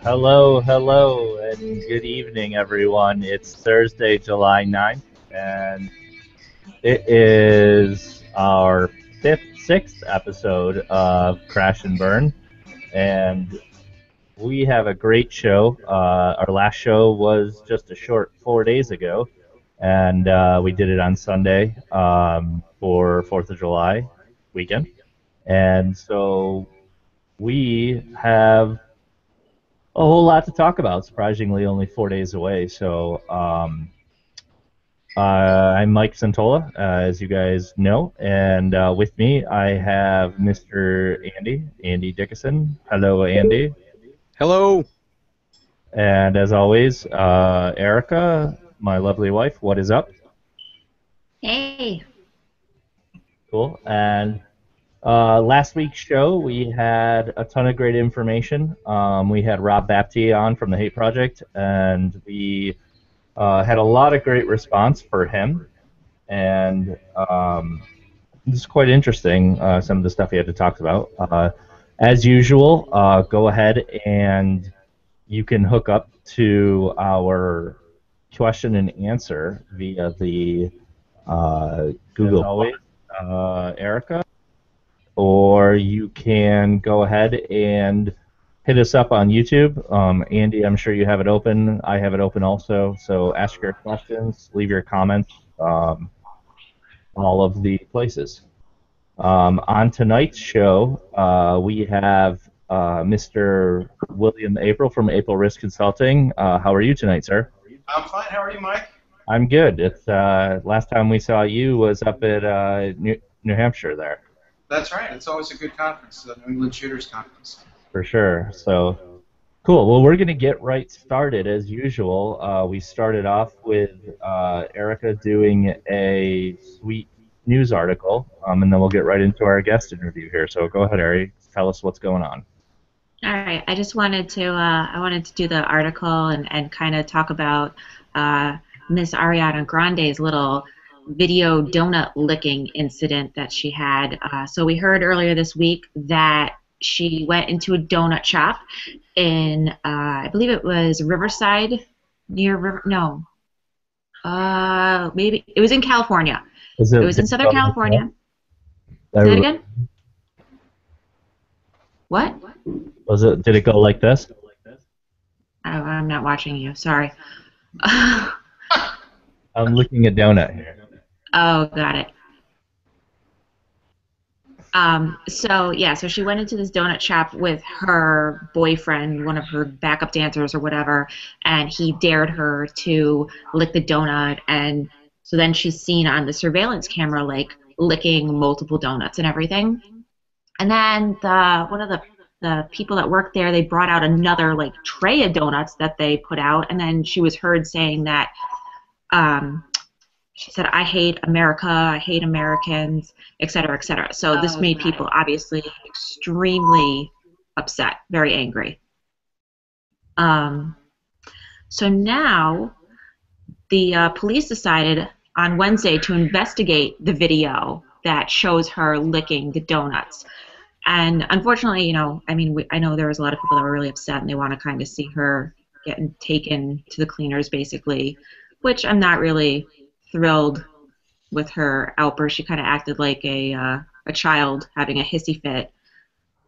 Hello, hello, and good evening, everyone. It's Thursday, July 9th, and it is our sixth episode of Crash and Burn, and we have a great show. Our last show was just a short 4 days ago, and we did it on Sunday for 4th of July weekend, and so we have a whole lot to talk about. Surprisingly, only 4 days away. So I'm Mike Santola, as you guys know, and with me I have Mr. Andy Dickinson. Hello, Andy. Hello. And as always, Erica, my lovely wife. What is up? Hey. Cool. And last week's show, we had a ton of great information. We had Rob Bapty on from the Hate Project, and we had a lot of great response for him. And this is quite interesting, some of the stuff he had to talk about. As usual, go ahead and you can hook up to our question and answer via the Google. As always, Erica. Or you can go ahead and hit us up on YouTube. Andy, I'm sure you have it open. I have it open also. So ask your questions, leave your comments, all of the places. On tonight's show, we have Mr. William April from April Risk Consulting. How are you tonight, sir? I'm fine. How are you, Mike? I'm good. It's last time we saw you was up at New Hampshire there. That's right. It's always a good conference, the New England Shooters Conference. For sure. So, cool. Well, we're going to get right started as usual. We started off with Erica doing a sweet news article, and then we'll get right into our guest interview here. So go ahead, Ari. Tell us what's going on. All right. I just wanted to do the article and kind of talk about Miss Ariana Grande's little video donut licking incident that she had. So we heard earlier this week that she went into a donut shop in, I believe it was Riverside, near River. No, maybe it was in California. It was in Southern California. Say that again. What? Was it? Did it go like this? Oh, I'm not watching you. Sorry. I'm licking a donut here. Oh, got it. So she went into this donut shop with her boyfriend, one of her backup dancers or whatever, and he dared her to lick the donut, and so then she's seen on the surveillance camera, like, licking multiple donuts and everything. And then one of the people that worked there, they brought out another, like, tray of donuts that they put out, and then she was heard saying that, she said, "I hate America, I hate Americans," et cetera, et cetera. So this made people obviously extremely upset, very angry. So now the police decided on Wednesday to investigate the video that shows her licking the donuts. And unfortunately, I know there was a lot of people that were really upset and they want to kind of see her getting taken to the cleaners, basically, which I'm not really thrilled with her outburst. She kind of acted like a child having a hissy fit.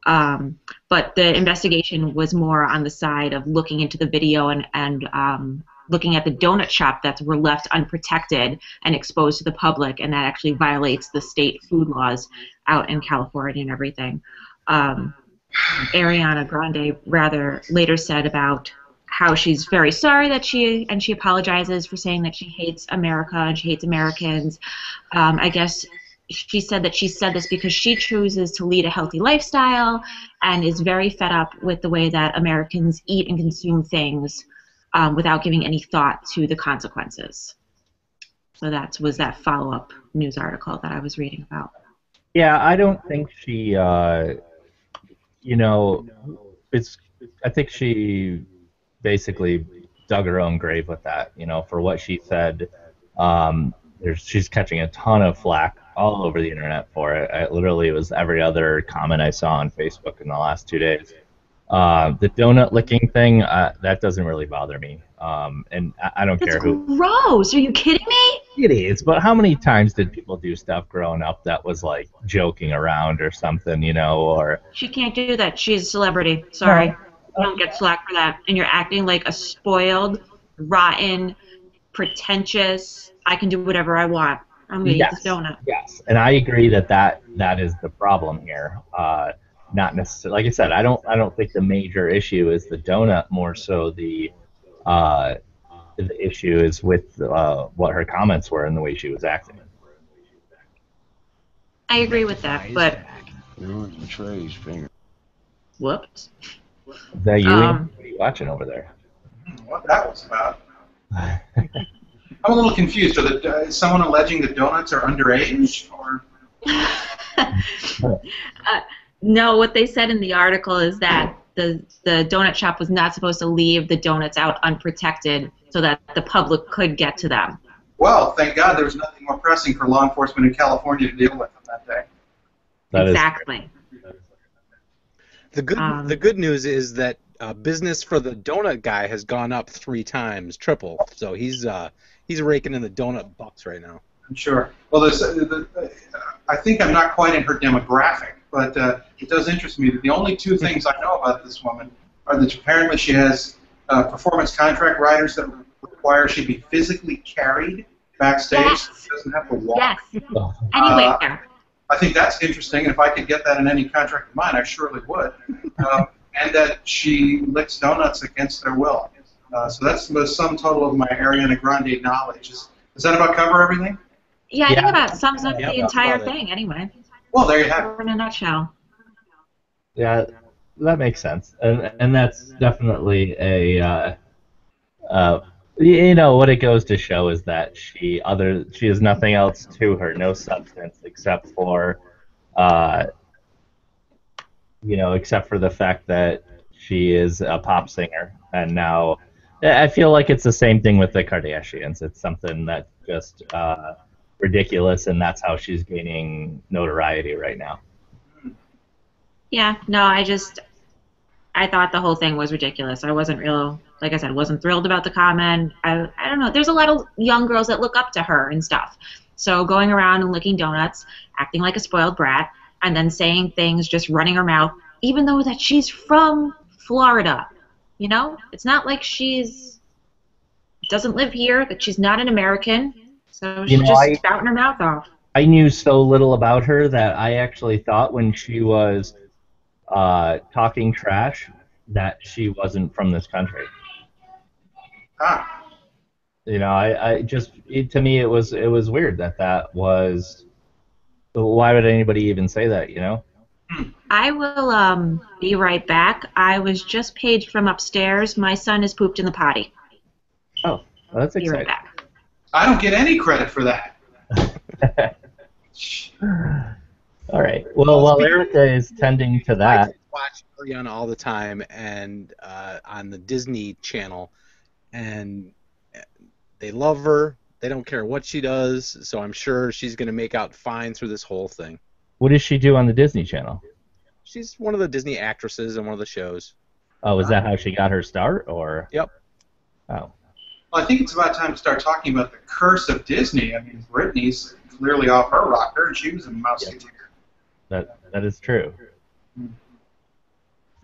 But the investigation was more on the side of looking into the video and looking at the donut shop that were left unprotected and exposed to the public, and that actually violates the state food laws out in California and everything. Ariana Grande rather later said about how she's very sorry that she apologizes for saying that she hates America and she hates Americans. I guess she said that she said this because she chooses to lead a healthy lifestyle and is very fed up with the way that Americans eat and consume things without giving any thought to the consequences. So that was that follow-up news article that I was reading about. Yeah, I don't think she, you know, it's. I think she basically dug her own grave with that. For what she said. She's catching a ton of flack all over the internet for it. Literally, it was every other comment I saw on Facebook in the last 2 days. The donut licking thing, that doesn't really bother me. And I don't That's care who gross. Are you kidding me? it is, but how many times did people do stuff growing up that was like joking around or something, or She can't do that. She's a celebrity. no, Sorry. You don't get slack for that. And you're acting like a spoiled, rotten, pretentious, I can do whatever I want. I'm going to eat this yes, donut. yes, and I agree that is the problem here. Not necessarily, like I said, I don't think the major issue is the donut. More so uh, the issue is with what her comments were and the way she was acting. I agree with that, but whoops. Is that you? Ian? What are you watching over there? What that was about. I'm a little confused. Is someone alleging that donuts are underage, or? No, what they said in the article is that the donut shop was not supposed to leave the donuts out unprotected so that the public could get to them. Well, thank God there was nothing more pressing for law enforcement in California to deal with on that day. Exactly. The good news is that business for the donut guy has gone up 3 times, triple. So he's raking in the donut bucks right now. I'm sure. Well, I think I'm not quite in her demographic, but it does interest me that the only 2 things I know about this woman are that apparently she has performance contract riders that require she be physically carried backstage. Yes. She doesn't have to walk. Yes. Anywhere. I think that's interesting, and if I could get that in any contract of mine, I surely would. And that she licks donuts against their will. So that's the sum total of my Ariana Grande knowledge. Does that about cover everything? Yeah, I think about sums up the entire thing anyway. Well, there you have it. In a nutshell. Yeah, that makes sense, and that's definitely a what it goes to show is that she has nothing else to her, no substance except for except for the fact that she is a pop singer, and now I feel like it's the same thing with the Kardashians. It's something that's just ridiculous, and that's how she's gaining notoriety right now. Yeah, no, I thought the whole thing was ridiculous. I wasn't like I said, wasn't thrilled about the comment. I don't know. There's a lot of young girls that look up to her and stuff. So going around and licking donuts, acting like a spoiled brat, and then saying things, just running her mouth, even though that she's from Florida. It's not like doesn't live here, that she's not an American. So she's just spouting her mouth off. I knew so little about her that I actually thought when she was talking trash that she wasn't from this country. Ah. To me it was weird that was. Why would anybody even say that? I will be right back. I was just paged from upstairs. My son has pooped in the potty. Oh, well, that's exciting. Be right back. I don't get any credit for that. All right. Well, while Erica is tending to that, I watch Ariana all the time, and on the Disney Channel, and they love her. They don't care what she does, so I'm sure she's going to make out fine through this whole thing. What does she do on the Disney Channel? She's one of the Disney actresses in one of the shows. Oh, is that how she got her start, or? Yep. Oh. Well, I think it's about time to start talking about the curse of Disney. I mean, Britney's clearly off her rocker, and she was a mouseketeer. That is true.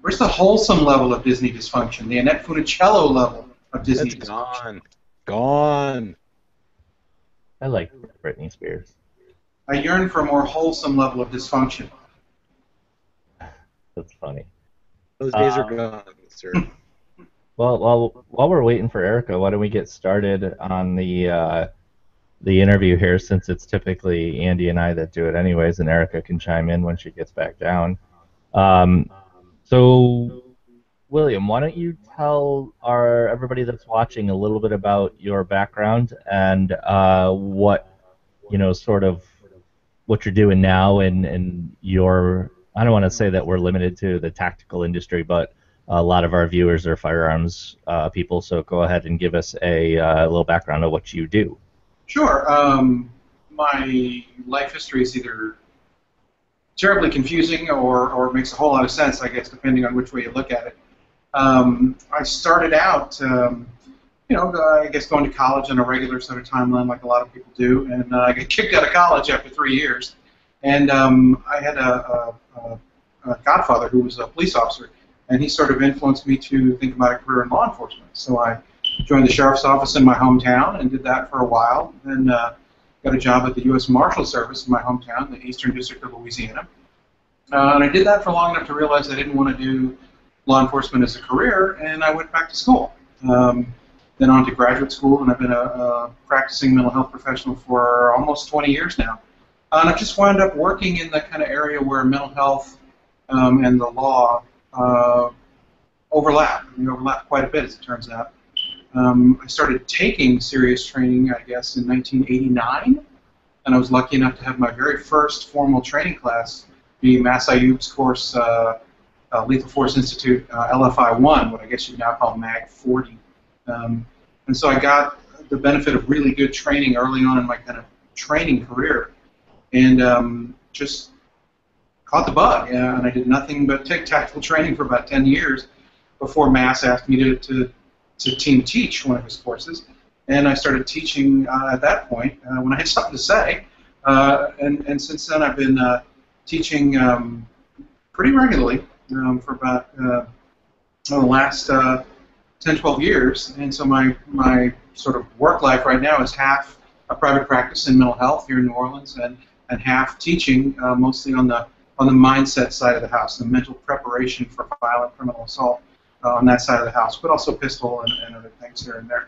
Where's the wholesome level of Disney dysfunction? The Annette Funicello level of Disney It's dysfunction? Gone. I like Britney Spears. I yearn for a more wholesome level of dysfunction. That's funny. Those days are gone, sir. Well, while we're waiting for Erica, why don't we get started on the interview here, since it's typically Andy and I that do it anyways, and Erica can chime in when she gets back down. So William, why don't you tell everybody that's watching a little bit about your background and what sort of what you're doing now and your. I don't want to say that we're limited to the tactical industry, but a lot of our viewers are firearms people. So go ahead and give us a little background of what you do. Sure. My life history is either terribly confusing or makes a whole lot of sense, I guess, depending on which way you look at it. I started out, I guess going to college on a regular sort of timeline like a lot of people do, and I got kicked out of college after 3 years. And I had a godfather who was a police officer, and he sort of influenced me to think about a career in law enforcement. So I joined the sheriff's office in my hometown and did that for a while, then got a job at the U.S. Marshal Service in my hometown, the Eastern District of Louisiana. And I did that for long enough to realize I didn't want to do law enforcement as a career, and I went back to school. Then on to graduate school, and I've been a practicing mental health professional for almost 20 years now. And I've just wound up working in the kind of area where mental health and the law overlap. They overlap quite a bit, as it turns out. I started taking serious training, I guess, in 1989, and I was lucky enough to have my very first formal training class be Mass Ayoub's course, Lethal Force Institute, LFI-1, what I guess you'd now call MAG 40. And so I got the benefit of really good training early on in my kind of training career, and just caught the bug. And I did nothing but take tactical training for about 10 years before Mass asked me to team teach one of his courses, and I started teaching at that point when I had something to say, and since then I've been teaching pretty regularly for about the last 10, 12 years, and so my sort of work life right now is half a private practice in mental health here in New Orleans, and half teaching, mostly on the mindset side of the house, the mental preparation for violent criminal assault. On that side of the house, but also pistol and other things here and there.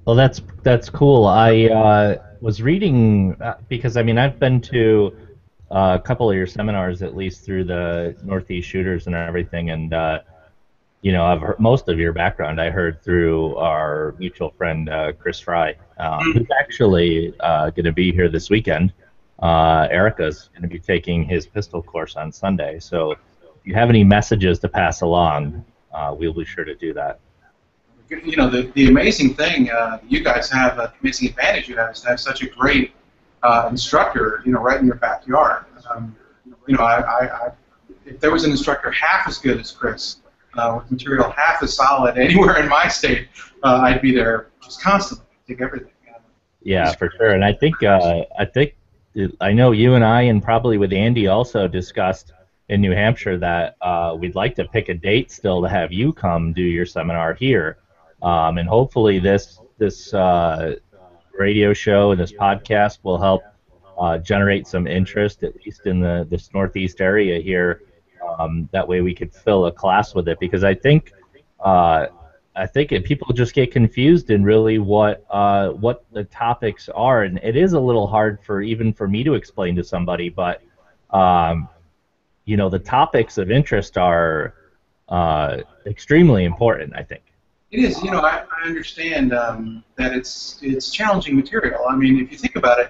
Well, that's cool. I was reading because I've been to a couple of your seminars, at least through the Northeast Shooters and everything, and I've heard most of your background. I heard through our mutual friend Chris Fry, who's actually going to be here this weekend. Erica's going to be taking his pistol course on Sunday, so if you have any messages to pass along, we'll be sure to do that. The amazing thing you guys have, the amazing advantage you have, is to have such a great instructor, right in your backyard. If there was an instructor half as good as Chris, with material half as solid anywhere in my state, I'd be there just constantly, take everything. Yeah, for sure. And I think I know you and I, and probably with Andy, also discussed in New Hampshire that we'd like to pick a date still to have you come do your seminar here, and hopefully this radio show and this podcast will help generate some interest, at least in this Northeast area here. That way we could fill a class with it, because I think people just get confused in really what the topics are, and it is a little hard even for me to explain to somebody. But the topics of interest are extremely important, I think. It is. I understand that it's challenging material. I mean, if you think about it,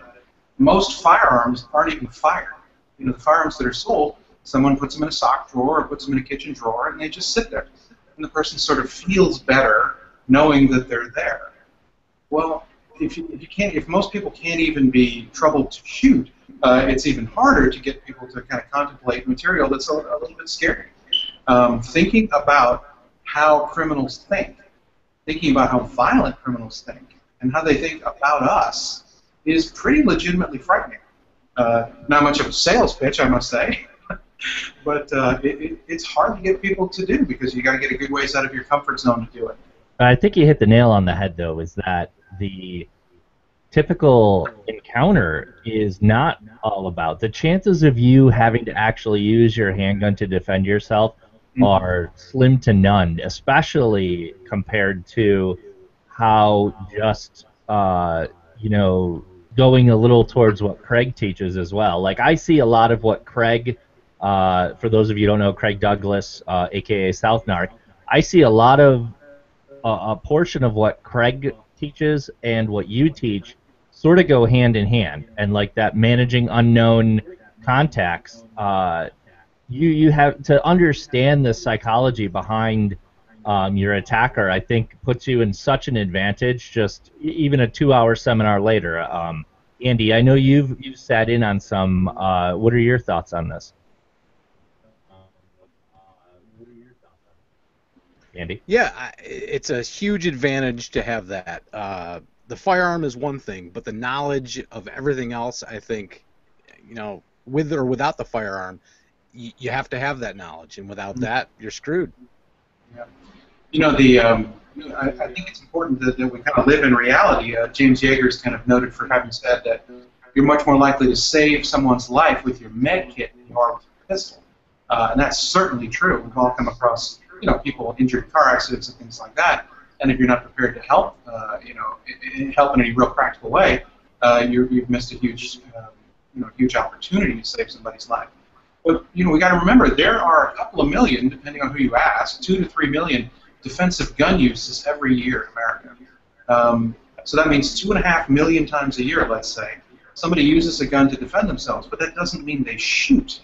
most firearms aren't even fired. The firearms that are sold, someone puts them in a sock drawer or puts them in a kitchen drawer, and they just sit there. And the person sort of feels better knowing that they're there. Well, if most people can't even be troubled to shoot, it's even harder to get people to kind of contemplate material that's a little bit scary. Thinking about how criminals think, thinking about how violent criminals think, and how they think about us is pretty legitimately frightening. Not much of a sales pitch, I must say. But it's hard to get people to do, because you got to get a good ways out of your comfort zone to do it. I think you hit the nail on the head, though, is that the typical encounter is not all about the chances of you having to actually use your handgun to defend yourself are slim to none, especially compared to how just going a little towards what Craig teaches as well. Like, I see a lot of what Craig For those of you who don't know, Craig Douglas, aka South Narc, I see a lot of a portion of what Craig teaches and what you teach sort of go hand in hand, and like that managing unknown contacts. You have to understand the psychology behind your attacker. I think puts you in such an advantage. Just even a 2-hour seminar later. Andy, I know you've sat in on some. What are your thoughts on this? Andy? Yeah, it's a huge advantage to have that. The firearm is one thing, but the knowledge of everything else, I think, with or without the firearm, you have to have that knowledge, and without that, you're screwed. Yeah. I think it's important that we kind of live in reality. James Yeager is kind of noted for having said that you're much more likely to save someone's life with your med kit than you are with your pistol. And that's certainly true. We've all come across people injured in car accidents and things like that. And if you're not prepared to help, help in any real practical way, you've missed a huge, huge opportunity to save somebody's life. But we got to remember there are a couple of million, depending on who you ask, 2 to 3 million defensive gun uses every year in America. So that means 2.5 million times a year, let's say, somebody uses a gun to defend themselves. But that doesn't mean they shoot.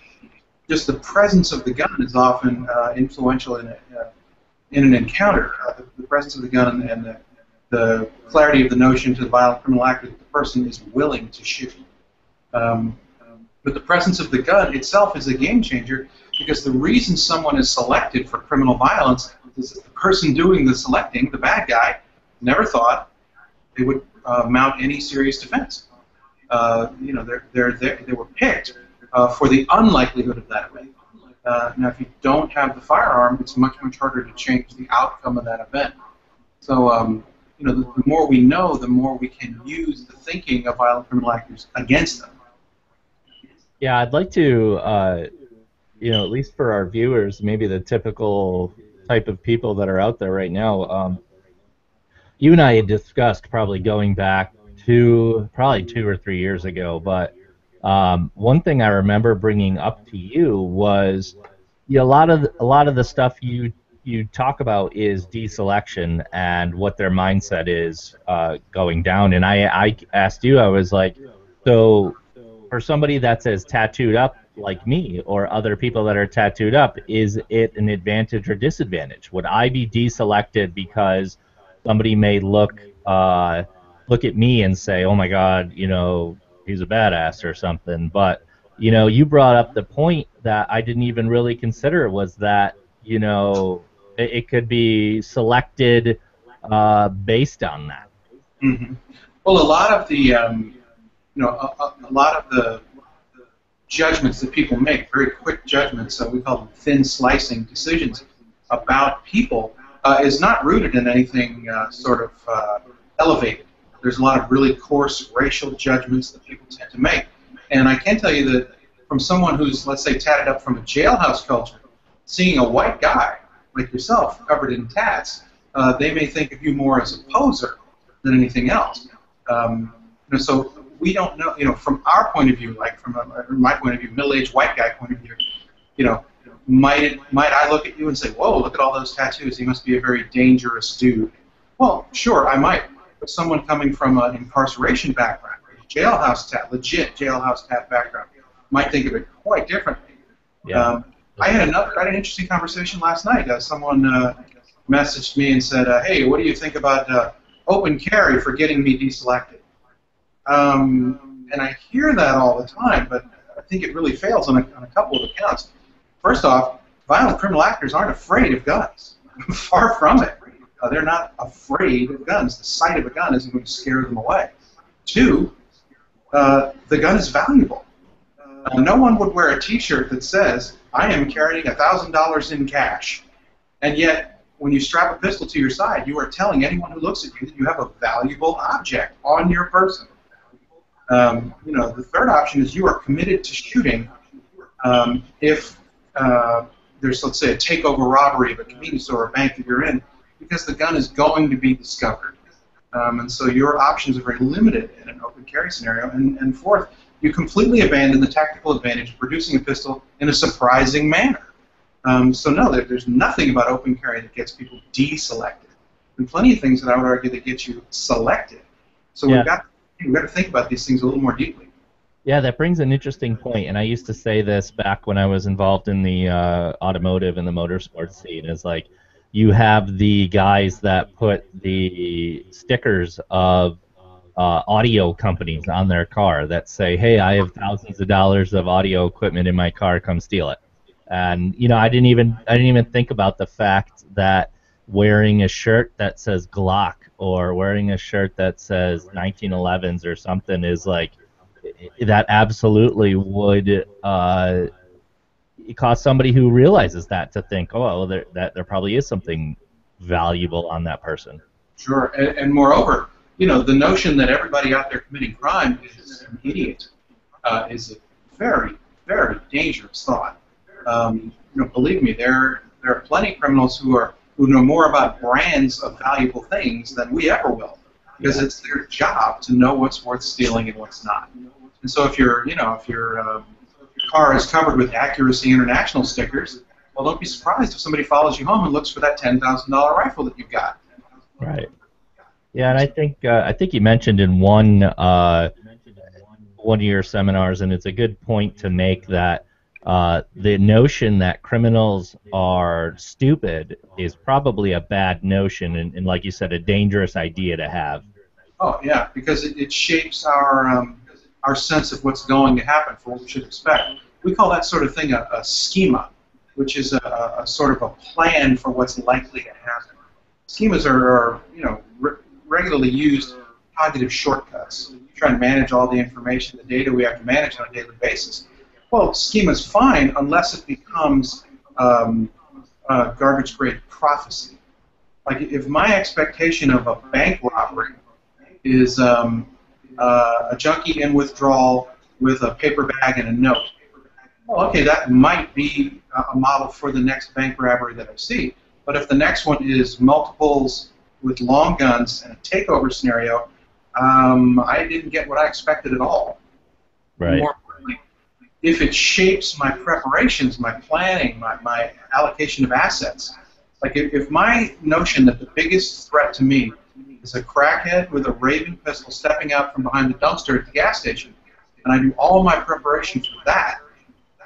Just the presence of the gun is often influential in an encounter. The presence of the gun and the clarity of the notion to the violent criminal act that the person is willing to shoot. But the presence of the gun itself is a game changer, because the reason someone is selected for criminal violence is that the person doing the selecting, the bad guy, never thought they would mount any serious defense. They were picked for the unlikelihood of that event. Now, if you don't have the firearm, it's much, much harder to change the outcome of that event. So, the more we know, the more we can use the thinking of violent criminal actors against them. Yeah, I'd like to, at least for our viewers, maybe the typical type of people that are out there right now, you and I had discussed probably going back to probably 2 or 3 years ago, but one thing I remember bringing up to you was a lot of the stuff you talk about is deselection and what their mindset is going down. And I asked you, I was like, so for somebody that's as tattooed up like me or other people that are tattooed up, is it an advantage or disadvantage? Would I be deselected because somebody may look at me and say, oh my God, he's a badass or something? But you brought up the point that I didn't even really consider, was that it could be selected based on that. Mm-hmm. Well, a lot of the a lot of the judgments that people make, very quick judgments, we call them thin slicing decisions about people, is not rooted in anything elevated. There's a lot of really coarse racial judgments that people tend to make. And I can tell you that from someone who's, let's say, tatted up from a jailhouse culture, seeing a white guy like yourself covered in tats, they may think of you more as a poser than anything else. So we don't know, from our point of view, like from my point of view, middle-aged white guy point of view, might I look at you and say, whoa, look at all those tattoos, he must be a very dangerous dude. Well, sure, I might. But someone coming from an incarceration background, jailhouse tat, legit jailhouse tat background, might think of it quite differently. Yeah. I had an interesting conversation last night. Someone messaged me and said, hey, what do you think about open carry for getting me deselected? And I hear that all the time, but I think it really fails on a couple of accounts. First off, violent criminal actors aren't afraid of guns. Far from it. They're not afraid of guns. The sight of a gun isn't going to scare them away. Two, the gun is valuable. No one would wear a T-shirt that says, I am carrying $1,000 in cash. And yet, when you strap a pistol to your side, you are telling anyone who looks at you that you have a valuable object on your person. The third option is you are committed to shooting if there's, let's say, a takeover robbery of a convenience store or a bank that you're in, because the gun is going to be discovered. And so your options are very limited in an open carry scenario. And fourth, you completely abandon the tactical advantage of producing a pistol in a surprising manner. So no, there's nothing about open carry that gets people deselected, and plenty of things that I would argue that get you selected. So we've got to think about these things a little more deeply. Yeah, that brings an interesting point, and I used to say this back when I was involved in the automotive and the motorsports scene. Is like, you have the guys that put the stickers of audio companies on their car that say, "Hey, I have thousands of dollars of audio equipment in my car. Come steal it." And I didn't even think about the fact that wearing a shirt that says Glock or wearing a shirt that says 1911s or something is like, that absolutely would cause somebody who realizes that to think, oh, well, there probably is something valuable on that person. Sure, and moreover, the notion that everybody out there committing crime is an idiot is a very, very dangerous thought. Believe me, there are plenty of criminals who know more about brands of valuable things than we ever will, because it's their job to know what's worth stealing and what's not. And so if your car is covered with Accuracy International stickers, well, don't be surprised if somebody follows you home and looks for that $10,000 rifle that you've got. Right. Yeah, and I think you mentioned in one of your seminars, and it's a good point to make, that the notion that criminals are stupid is probably a bad notion, and like you said, a dangerous idea to have. Oh yeah, because it shapes our sense of what's going to happen, for what we should expect. We call that sort of thing a schema, which is a sort of a plan for what's likely to happen. Schemas are regularly used cognitive shortcuts. You try and manage all the information, the data we have to manage on a daily basis. Well, schema's fine unless it becomes garbage-grade prophecy. Like, if my expectation of a bank robbery is a junkie in withdrawal with a paper bag and a note, well, okay, that might be a model for the next bank robbery that I see. But if the next one is multiples with long guns and a takeover scenario, I didn't get what I expected at all. Right. More importantly, if it shapes my preparations, my planning, my allocation of assets, like if my notion that the biggest threat to me is a crackhead with a raving pistol stepping out from behind the dumpster at the gas station, and I do all my preparation for that,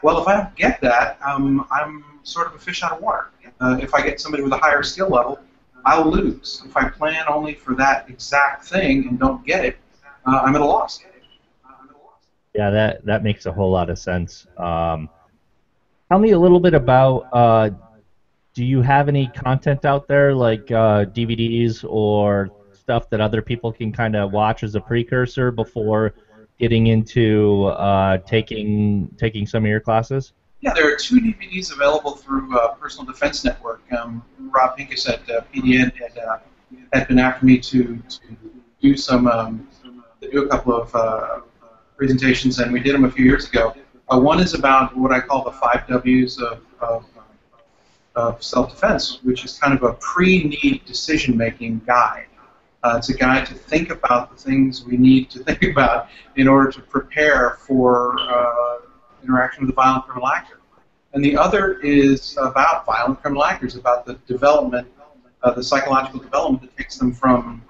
well, if I don't get that, I'm sort of a fish out of water. If I get somebody with a higher skill level, I'll lose. If I plan only for that exact thing and don't get it, I'm at a loss. Yeah, that makes a whole lot of sense. Tell me a little bit about, do you have any content out there, like DVDs or stuff that other people can kind of watch as a precursor before getting into taking some of your classes? Yeah, there are 2 DVDs available through Personal Defense Network. Rob Pincus at PDN had been after me to do a couple of presentations, and we did them a few years ago. One is about what I call the 5 Ws of self-defense, which is kind of a pre-need decision-making guide. It's a guide to think about the things we need to think about in order to prepare for interaction with a violent criminal actor. And the other is about violent criminal actors, about the development, the psychological development that takes them from,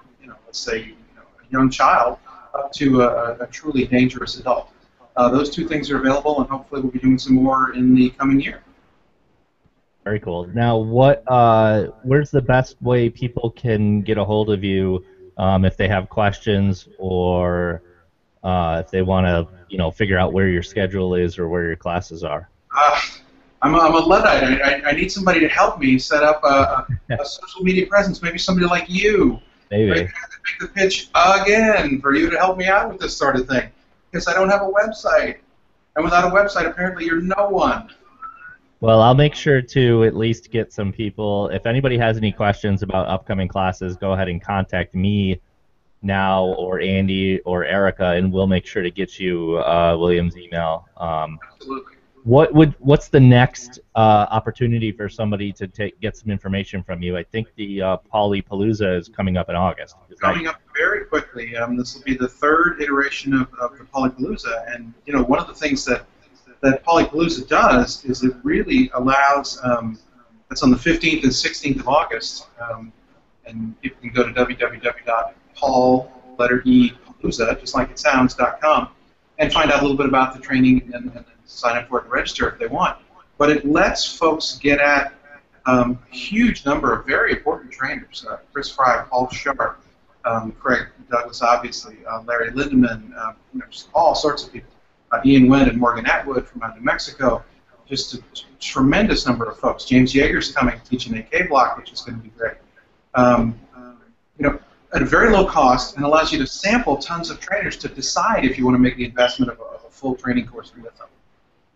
let's say, a young child up to a truly dangerous adult. Those 2 things are available, and hopefully we'll be doing some more in the coming year. Very cool. Now, where's the best way people can get a hold of you if they have questions, or if they want to, figure out where your schedule is or where your classes are? I'm a Luddite. I need somebody to help me set up a social media presence. Maybe somebody like you. Maybe. I have to make the pitch again for you to help me out with this sort of thing, because I don't have a website. And without a website, apparently you're no one. Well, I'll make sure to at least get some people. If anybody has any questions about upcoming classes, go ahead and contact me now, or Andy, or Erica, and we'll make sure to get you William's email. Absolutely. what's the next opportunity for somebody to get some information from you? I think the Polypalooza is coming up in August. Coming up very quickly. This will be the third iteration of the Polypalooza, and one of the things that Polypalooza does is it really allows. That's on the 15th and 16th of August, and people can go to www.palooza, just like it sounds.com, and find out a little bit about the training and sign up for it and register if they want. But it lets folks get at a huge number of very important trainers: Chris Fry, Paul Sharp, Craig Douglas, obviously, Larry Lindemann, just all sorts of people. Ian Wynn and Morgan Atwood from New Mexico. Just a tremendous number of folks. James Yeager's coming, teaching AK block, which is going to be great. At a very low cost, and allows you to sample tons of trainers to decide if you want to make the investment of a full training course with them.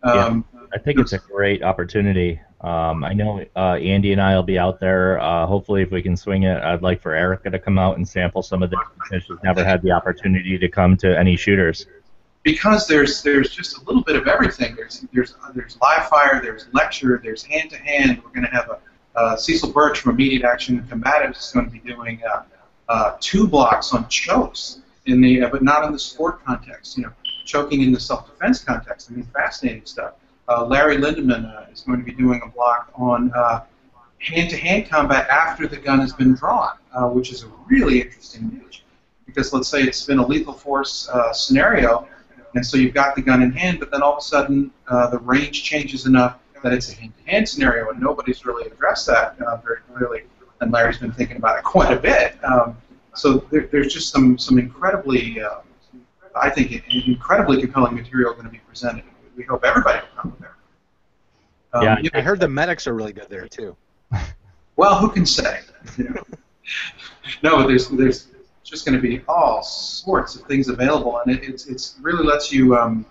Yeah, I think it's a great opportunity. I know Andy and I will be out there. Hopefully, if we can swing it, I'd like for Erica to come out and sample some of this because she's never had the opportunity to come to any shooters. Because there's just a little bit of everything. There's live fire, there's lecture, there's hand-to-hand. We're going to have Cecil Birch from Immediate Action and Combatives is going to be doing 2 blocks on chokes but not in the sport context. Choking in the self-defense context. I mean, fascinating stuff. Larry Lindemann is going to be doing a block on hand-to-hand combat after the gun has been drawn, which is a really interesting niche. Because let's say it's been a lethal force scenario, and so you've got the gun in hand, but then all of a sudden the range changes enough that it's a hand-to-hand scenario, and nobody's really addressed that very clearly. And Larry's been thinking about it quite a bit. So there's just some incredibly, I think, incredibly compelling material going to be presented. We hope everybody will come there. Yeah, I heard the medics are really good there too. Well, who can say? No, there's just going to be all sorts of things available, and it's really lets you go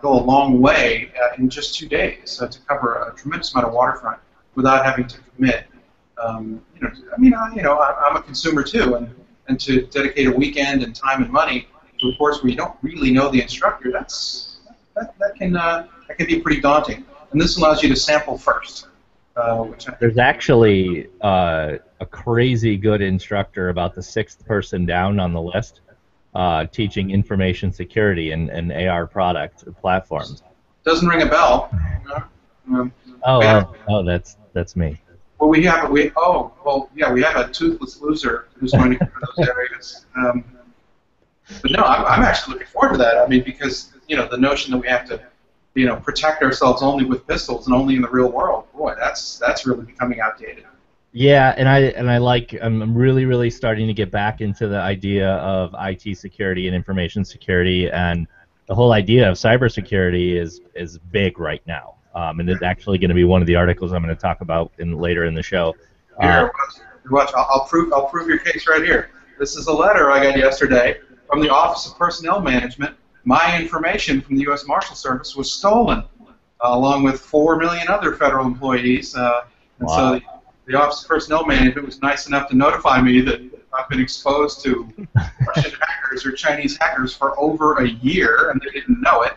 a long way in just 2 days to cover a tremendous amount of waterfront without having to commit. I'm a consumer too, and to dedicate a weekend and time and money to a course where you don't really know the instructor, that can be pretty daunting. And this allows you to sample first. There's actually a crazy good instructor about the 6th person down on the list teaching information security and AR product platforms. Doesn't ring a bell. That's me. Well, we have a toothless loser who's going to cover those areas. But no, I'm actually looking forward to that. I mean, because the notion that we have to protect ourselves only with pistols and only in the real world, boy, that's really becoming outdated. Yeah, I'm really starting to get back into the idea of IT security and information security, and the whole idea of cybersecurity is big right now. And it's actually going to be one of the articles I'm going to talk about later in the show. Here, watch. I'll prove your case right here. This is a letter I got yesterday from the Office of Personnel Management. My information from the U.S. Marshal Service was stolen, along with 4 million other federal employees. So the Office of Personnel Management was nice enough to notify me that I've been exposed to Russian hackers or Chinese hackers for over a year, and they didn't know it.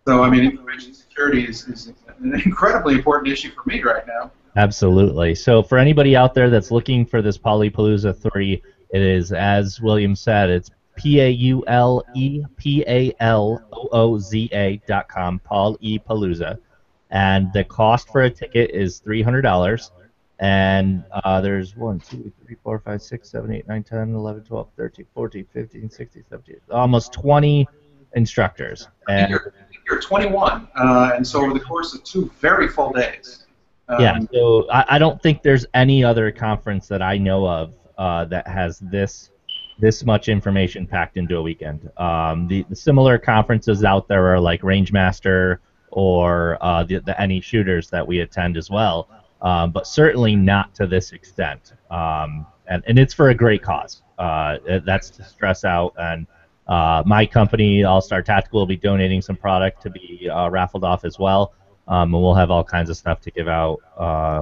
So, I mean, information security is an incredibly important issue for me right now. Absolutely. So for anybody out there that's looking for this Polypalooza 3, it is, as William said, it's PAULEPALOOZA.com, Polypalooza. And the cost for a ticket is $300. And there's 1, 2, 3, 4, 5, 6, 7, 8, 9, 10, 11, 12, 13, 14, 15, 16, 17, almost 20 instructors. And you're 21, and so over the course of 2 very full days. So I don't think there's any other conference that I know of that has this much information packed into a weekend. The similar conferences out there are like Rangemaster or the NE Shooters that we attend as well, but certainly not to this extent. And it's for a great cause. That's to stress out. And my company, All Star Tactical, will be donating some product to be raffled off as well. And we'll have all kinds of stuff to give out.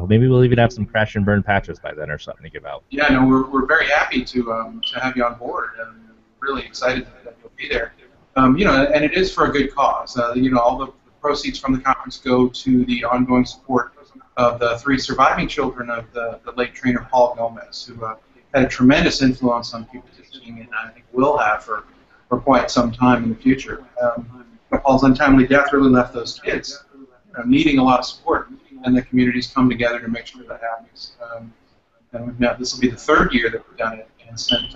Maybe we'll even have some crash and burn patches by then or something to give out. Yeah, no, we're very happy to have you on board, and really excited that you'll be there. And it is for a good cause. All the proceeds from the conference go to the ongoing support of the 3 surviving children of the late trainer Paul Gomez, who had a tremendous influence on people teaching, and I think will have for quite some time in the future. Paul's untimely death really left those kids needing a lot of support, and the communities come together to make sure that happens. And this will be the 3rd year that we've done it, and sent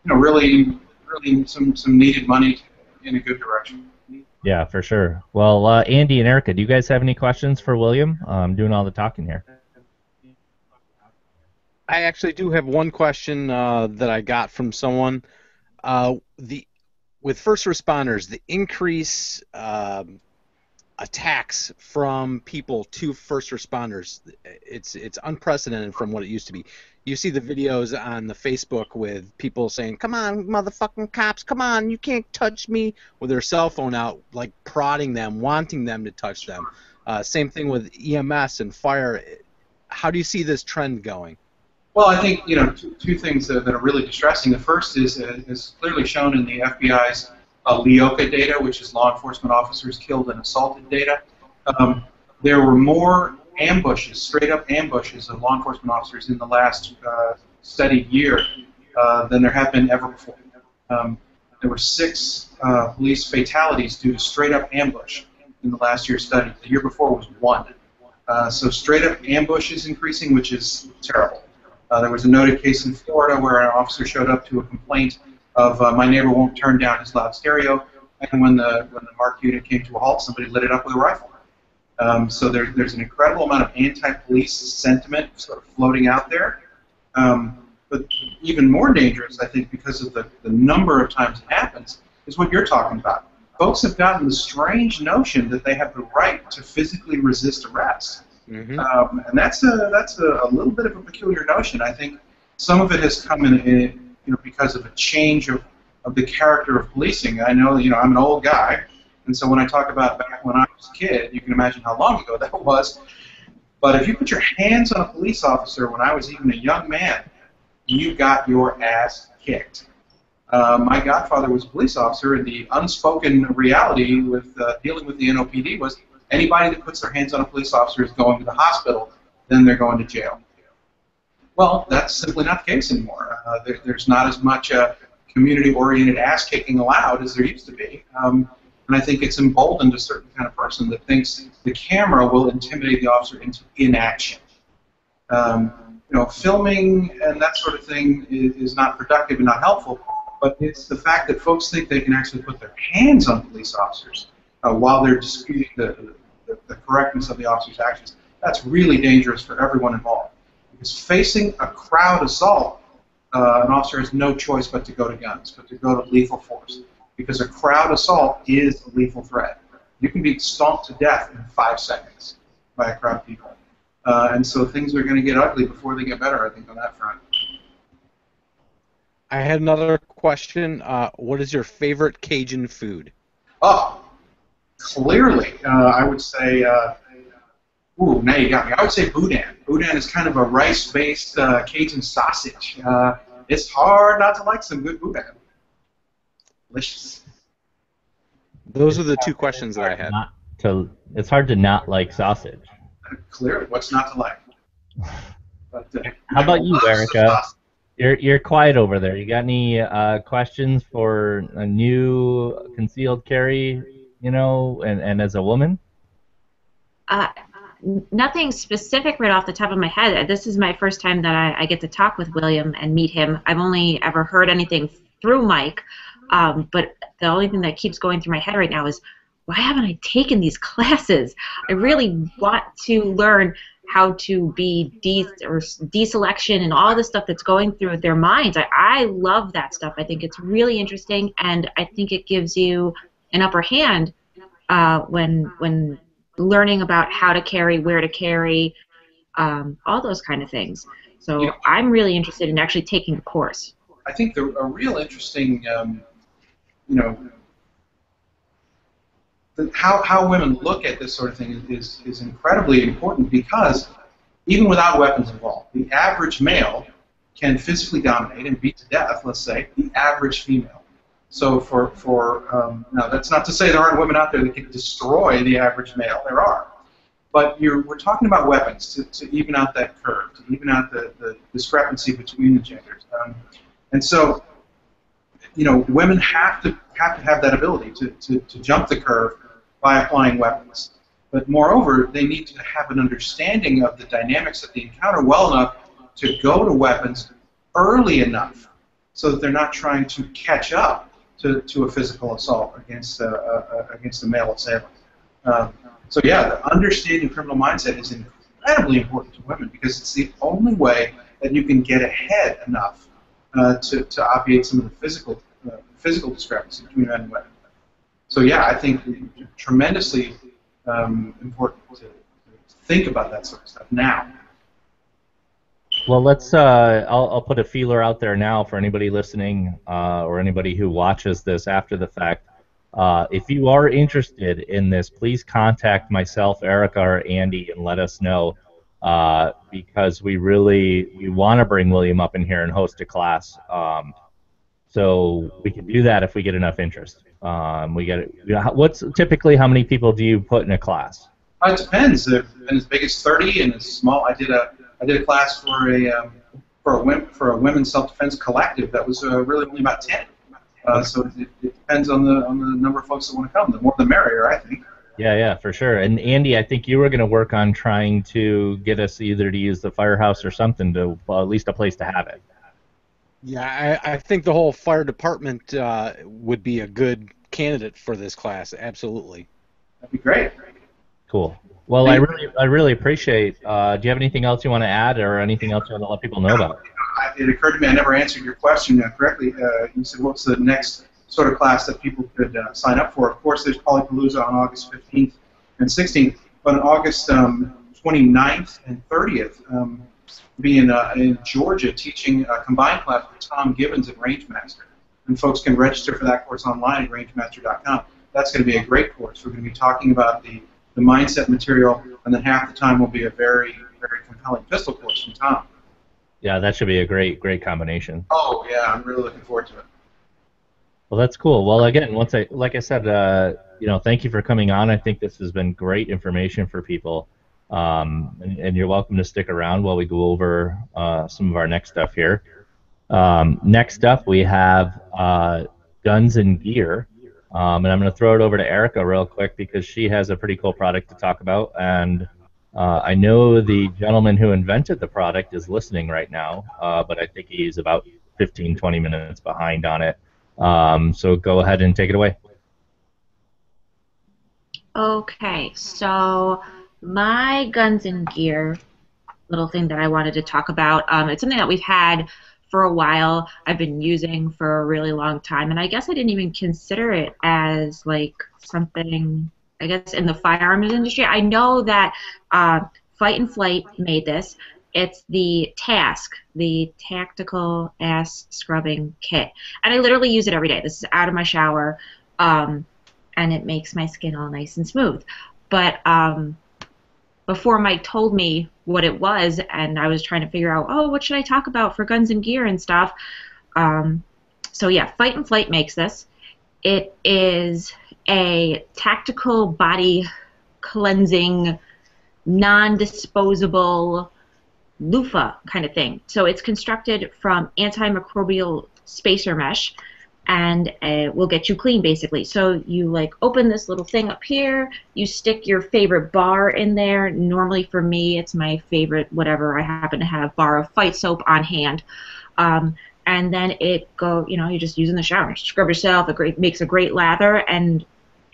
really some needed money in a good direction. Yeah, for sure. Well, Andy and Erica, do you guys have any questions for William? I'm doing all the talking here. I actually do have one question that I got from someone. With first responders, the increase attacks from people to first responders, it's unprecedented from what it used to be. You see the videos on the Facebook with people saying, "Come on, motherfucking cops, come on, you can't touch me," with their cell phone out, like prodding them, wanting them to touch them. Same thing with EMS and fire. How do you see this trend going? Well, I think two things that are really distressing. The first is clearly shown in the FBI's LEOCA data, which is law enforcement officers killed and assaulted data. There were more ambushes, straight-up ambushes of law enforcement officers in the last studied year than there have been ever before. There were 6 police fatalities due to straight-up ambush in the last year's study. The year before was 1. So straight-up ambush is increasing, which is terrible. There was a noted case in Florida where an officer showed up to a complaint of my neighbor won't turn down his loud stereo, and when the MARC unit came to a halt, somebody lit it up with a rifle. So there's an incredible amount of anti-police sentiment sort of floating out there. But even more dangerous, I think, because of the number of times it happens, is what you're talking about. Folks have gotten the strange notion that they have the right to physically resist arrest. Mm-hmm. And that's a little bit of a peculiar notion. I think some of it has come in because of a change of the character of policing. I know, I'm an old guy, and so when I talk about back when I was a kid, you can imagine how long ago that was. But if you put your hands on a police officer when I was even a young man, you got your ass kicked. My godfather was a police officer, and the unspoken reality with dealing with the NOPD was anybody that puts their hands on a police officer is going to the hospital, then they're going to jail. Well, that's simply not the case anymore. There's not as much community-oriented ass-kicking allowed as there used to be. And I think it's emboldened a certain kind of person that thinks the camera will intimidate the officer into inaction. Filming and that sort of thing is not productive and not helpful, but it's the fact that folks think they can actually put their hands on police officers while they're disputing the correctness of the officer's actions. That's really dangerous for everyone involved. Because facing a crowd assault, an officer has no choice but to go to guns, but to go to lethal force. Because a crowd assault is a lethal threat. You can be stomped to death in 5 seconds by a crowd of people. And so things are going to get ugly before they get better, I think, on that front. I had another question. What is your favorite Cajun food? Oh, clearly, I would say, ooh, now you got me. I would say boudin. Boudin is kind of a rice-based Cajun sausage. It's hard not to like some good boudin. Delicious. Those are the 2 questions that I had. It's hard to not like sausage. Clearly, what's not to like? But, how about you, Erica? You're quiet over there. You got any questions for a new concealed carry, and as a woman? Nothing specific right off the top of my head. This is my first time that I get to talk with William and meet him. I've only ever heard anything through Mike, but the only thing that keeps going through my head right now is, why haven't I taken these classes? I really want to learn how to be deselection and all the stuff that's going through their minds. I love that stuff. I think it's really interesting, and I think it gives you an upper hand when learning about how to carry, where to carry, all those kind of things. So I'm really interested in actually taking the course. I think a real interesting, how women look at this sort of thing is incredibly important, because even without weapons involved, the average male can physically dominate and beat to death, let's say, the average female. So now that's not to say there aren't women out there that can destroy the average male. There are. But we're talking about weapons to even out that curve, to even out the discrepancy between the genders. And so, women have to have that ability to jump the curve by applying weapons. But moreover, they need to have an understanding of the dynamics of the encounter well enough to go to weapons early enough so that they're not trying to catch up to a physical assault against a male assailant. So yeah, the understanding criminal mindset is incredibly important to women because it's the only way that you can get ahead enough to obviate some of the physical discrepancy between men and women. So yeah, I think tremendously important to think about that sort of stuff now. Well, let's. I'll put a feeler out there now for anybody listening or anybody who watches this after the fact. If you are interested in this, please contact myself, Erica, or Andy, and let us know because we want to bring William up in here and host a class. So we can do that if we get enough interest. What's typically how many people do you put in a class? It depends. They've been as big as 30 and as small. I did a class for a women's self-defense collective that was really only about 10. So it depends on the number of folks that want to come. The more the merrier, I think. Yeah, for sure. And Andy, I think you were going to work on trying to get us either to use the firehouse or something to at least a place to have it. Yeah, I think the whole fire department would be a good candidate for this class. Absolutely. That'd be great. Cool. Well, I really appreciate. Do you have anything else you want to add, or anything else you want to let people know about? It occurred to me I never answered your question correctly. You said what's the next sort of class that people could sign up for? Of course, there's Polypalooza on August 15th and 16th, but on August 29th and 30th, be in Georgia teaching a combined class with Tom Gibbons at Rangemaster. And folks can register for that course online at rangemaster.com. That's going to be a great course. We're going to be talking about the mindset material, and then half the time will be a very, very compelling pistol course from Tom. Yeah, that should be a great combination. Oh, yeah, I'm really looking forward to it. Well, that's cool. Well, again, like I said, thank you for coming on. I think this has been great information for people. And you're welcome to stick around while we go over some of our next stuff here. Next up, we have guns and gear. And I'm going to throw it over to Erica real quick because she has a pretty cool product to talk about. And I know the gentleman who invented the product is listening right now, but I think he's about 15, 20 minutes behind on it. So go ahead and take it away. Okay, so my guns and gear little thing that I wanted to talk about, it's something that we've had for a while. I've been using for a really long time, and I guess I didn't even consider it as like something, I guess, in the firearms industry. I know that Fight and Flight made this. It's the Task, the Tactical Ass Scrubbing Kit, and I literally use it every day. This is out of my shower, and it makes my skin all nice and smooth. But before Mike told me what it was, and I was trying to figure out, oh, what should I talk about for guns and gear and stuff. So yeah, Fight and Flight makes this. It is a tactical body cleansing, non-disposable loofah kind of thing. So it's constructed from antimicrobial spacer mesh, and it will get you clean basically. So you like open this little thing up here, you stick your favorite bar in there. Normally for me it's my favorite whatever, I happen to have bar of fight soap on hand. And then you just use in the shower, scrub yourself, makes a great lather, and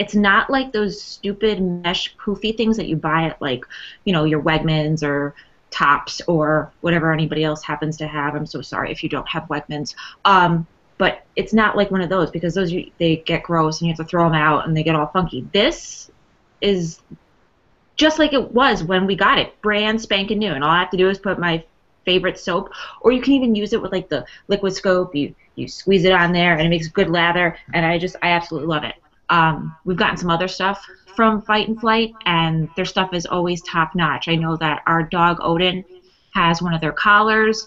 it's not like those stupid mesh poofy things that you buy at like, your Wegmans or Tops or whatever anybody else happens to have. I'm so sorry if you don't have Wegmans. But it's not like one of those, because those they get gross and you have to throw them out and they get all funky. This is just like it was when we got it, brand spanking new, and all I have to do is put my favorite soap, or you can even use it with like the liquid scope. You squeeze it on there and it makes good lather, and I absolutely love it. We've gotten some other stuff from Fight and Flight, and their stuff is always top notch. I know that our dog Odin has one of their collars.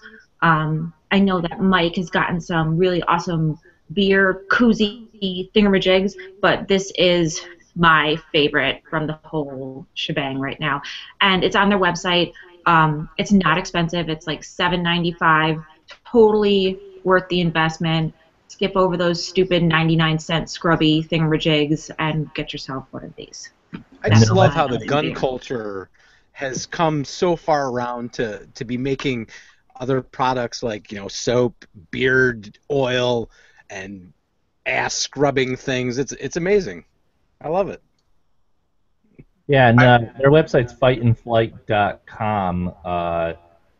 I know that Mike has gotten some really awesome beer koozie thingamajigs, but this is my favorite from the whole shebang right now. And it's on their website. It's not expensive. It's like $7.95. Totally worth the investment. Skip over those stupid 99-cent scrubby thingamajigs and get yourself one of these. I That's just love my how the nothing gun beer. culture has come so far around to be making other products like, you know, soap, beard oil, and ass scrubbing things. It's amazing. I love it. Yeah, and their website's fightingflight.com.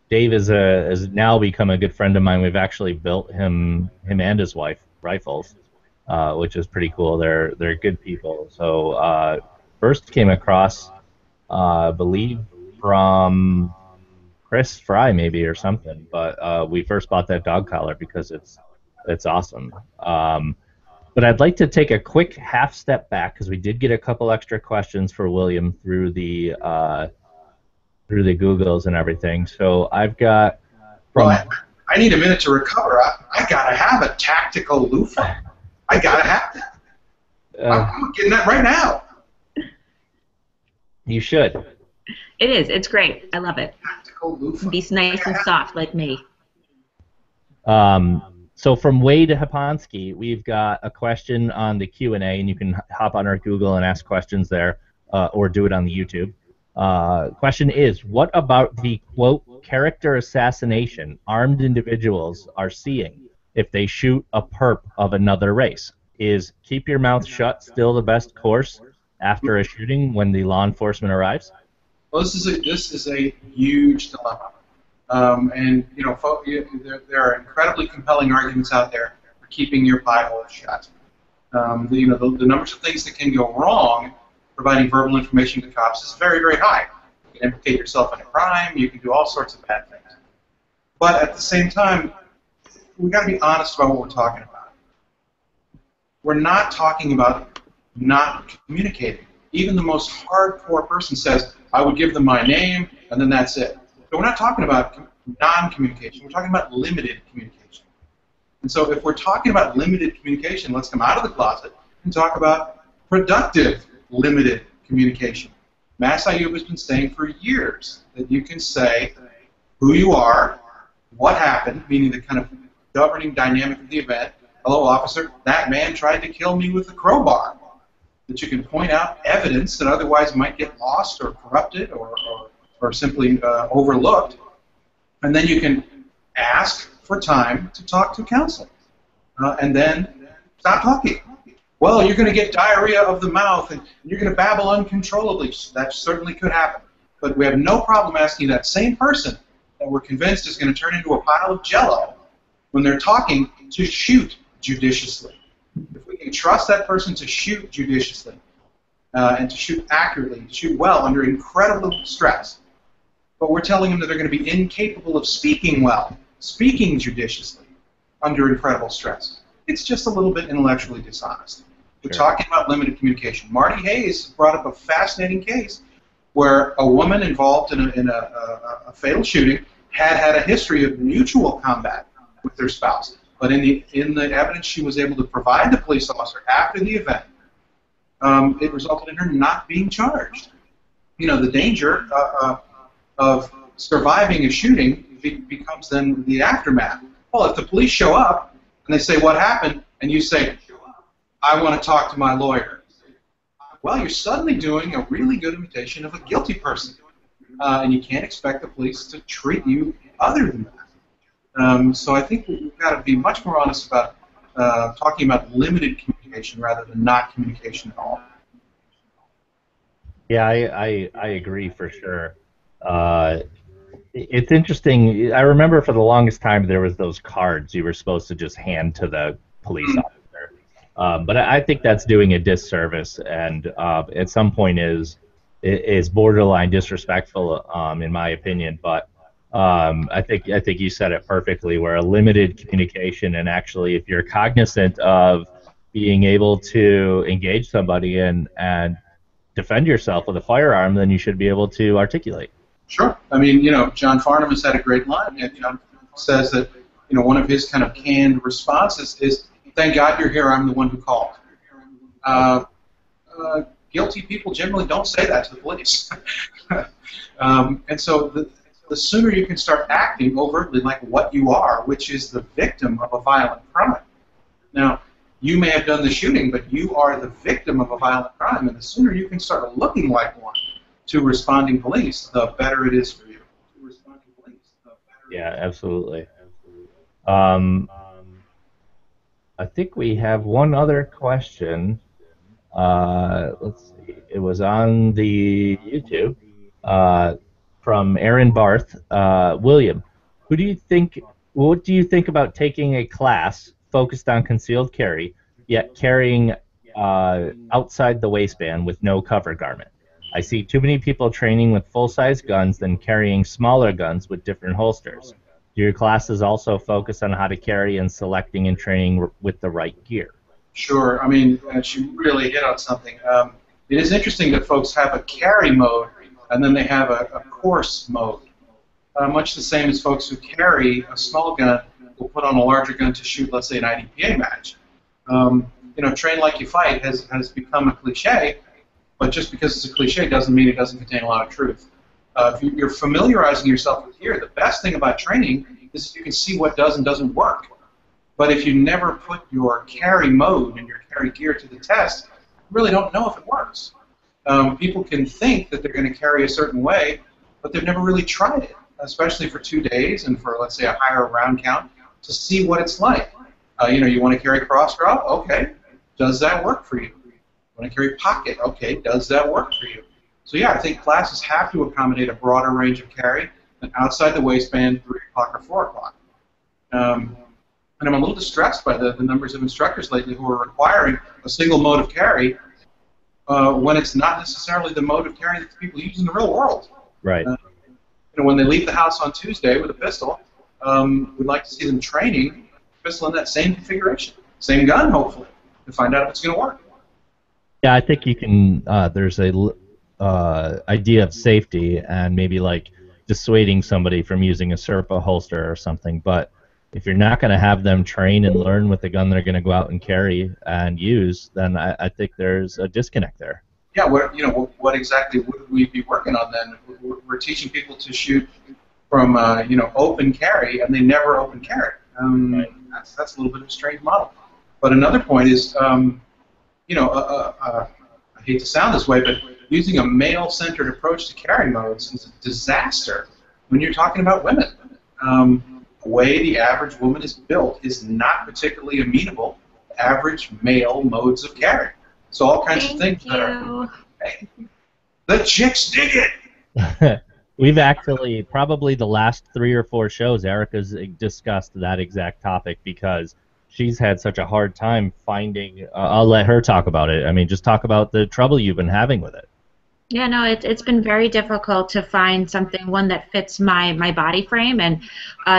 Dave has now become a good friend of mine. We've actually built him and his wife rifles, which is pretty cool. They're good people. So first came across, I believe, from Chris Fry maybe or something. But we first bought that dog collar because it's awesome. But I'd like to take a quick half step back because we did get a couple extra questions for William through the Googles and everything. So I've got from. Well, I need a minute to recover. I gotta have a tactical loofah. I gotta have that. I'm getting that right now. You should. It is. It's great. I love it. Tactical loofah. Be nice and soft like me. So from Wade Haponsky, we've got a question on the Q&A, and you can hop on our Google and ask questions there, or do it on the YouTube. Question is, what about the, quote, character assassination armed individuals are seeing if they shoot a perp of another race? Is keep your mouth shut still the best course after a shooting when the law enforcement arrives? Well, this is a huge dilemma. And you know, there are incredibly compelling arguments out there for keeping your pie hole shut. The numbers of things that can go wrong providing verbal information to cops is very, very high. You can implicate yourself in a crime. You can do all sorts of bad things. But at the same time, we've got to be honest about what we're talking about. We're not talking about not communicating. Even the most hardcore person says, I would give them my name, and then that's it. So we're not talking about non-communication. We're talking about limited communication. And so if we're talking about limited communication, let's come out of the closet and talk about productive limited communication. Mass Ayub has been saying for years that you can say who you are, what happened, meaning the kind of governing dynamic of the event. Hello, officer, that man tried to kill me with a crowbar. That you can point out evidence that otherwise might get lost or corrupted or simply overlooked, and then you can ask for time to talk to counsel, and then stop talking. Well, you're going to get diarrhea of the mouth, and you're going to babble uncontrollably. That certainly could happen, but we have no problem asking that same person that we're convinced is going to turn into a pile of Jell-O when they're talking to shoot judiciously. If we can trust that person to shoot judiciously and to shoot accurately, to shoot well under incredible stress, but we're telling them that they're going to be incapable of speaking well, speaking judiciously, under incredible stress. It's just a little bit intellectually dishonest. We're talking about limited communication. Marty Hayes brought up a fascinating case where a woman involved in a fatal shooting had a history of mutual combat with their spouse. But in the evidence she was able to provide the police officer after the event, it resulted in her not being charged. You know, the danger of surviving a shooting becomes then the aftermath. Well, if the police show up and they say, what happened? And you say, I want to talk to my lawyer. Well, you're suddenly doing a really good imitation of a guilty person. And you can't expect the police to treat you other than that. So I think we've got to be much more honest about talking about limited communication rather than not communication at all. Yeah, I agree for sure. It's interesting. I remember for the longest time there was those cards you were supposed to just hand to the police officer. But I think that's doing a disservice, and at some point is borderline disrespectful, in my opinion. But I think you said it perfectly. Where a limited communication, and actually, if you're cognizant of being able to engage somebody and defend yourself with a firearm, then you should be able to articulate. Sure. I mean, you know, John Farnham has had a great line. And John says that, you know, one of his kind of canned responses is, thank God you're here. I'm the one who called. Guilty people generally don't say that to the police. And so the sooner you can start acting overtly like what you are, which is the victim of a violent crime. Now, you may have done the shooting, but you are the victim of a violent crime, and the sooner you can start looking like one to responding police, the better it is for you. Yeah, absolutely. I think we have one other question. Let's see. It was on the YouTube from Aaron Barth. William, what do you think about taking a class focused on concealed carry, yet carrying outside the waistband with no cover garment? I see too many people training with full-size guns than carrying smaller guns with different holsters. Do your classes also focus on how to carry and selecting and training with the right gear? Sure. I mean, she really hit on something. It is interesting that folks have a carry mode and then they have a course mode. Much the same as folks who carry a small gun will put on a larger gun to shoot, let's say, an IDPA match. You know, train like you fight has become a cliche, but just because it's a cliche doesn't mean it doesn't contain a lot of truth. If you're familiarizing yourself with gear, the best thing about training is you can see what does and doesn't work. But if you never put your carry mode and your carry gear to the test, you really don't know if it works. People can think that they're going to carry a certain way, but they've never really tried it, especially for 2 days and for, let's say, a higher round count, to see what it's like. You know, you want to carry cross draw? Okay. Does that work for you? You want to carry pocket? Okay. Does that work for you? So, yeah, I think classes have to accommodate a broader range of carry than outside the waistband, 3 o'clock or 4 o'clock. And I'm a little distressed by the numbers of instructors lately who are requiring a single mode of carry when it's not necessarily the mode of carry that people use in the real world. Right. You know, when they leave the house on Tuesday with a pistol, we'd like to see them training a pistol in that same configuration, same gun, hopefully, to find out if it's going to work. Yeah, I think you can. There's a idea of safety and maybe like dissuading somebody from using a Serpa holster or something, but if you're not going to have them train and learn with the gun they're going to go out and carry and use, then I think there's a disconnect there. Yeah, what exactly would we be working on then? We're teaching people to shoot from open carry, and they never open carry. That's a little bit of a strange model. But another point is, I hate to sound this way, but using a male-centered approach to carry modes is a disaster when you're talking about women. The way the average woman is built is not particularly amenable to average male modes of carry. So all kinds of things that are... Hey, the chicks dig it! We've actually, probably the last 3 or 4 shows, Erica's discussed that exact topic because she's had such a hard time finding... I'll let her talk about it. I mean, just talk about the trouble you've been having with it. Yeah, no, it's been very difficult to find one that fits my body frame, and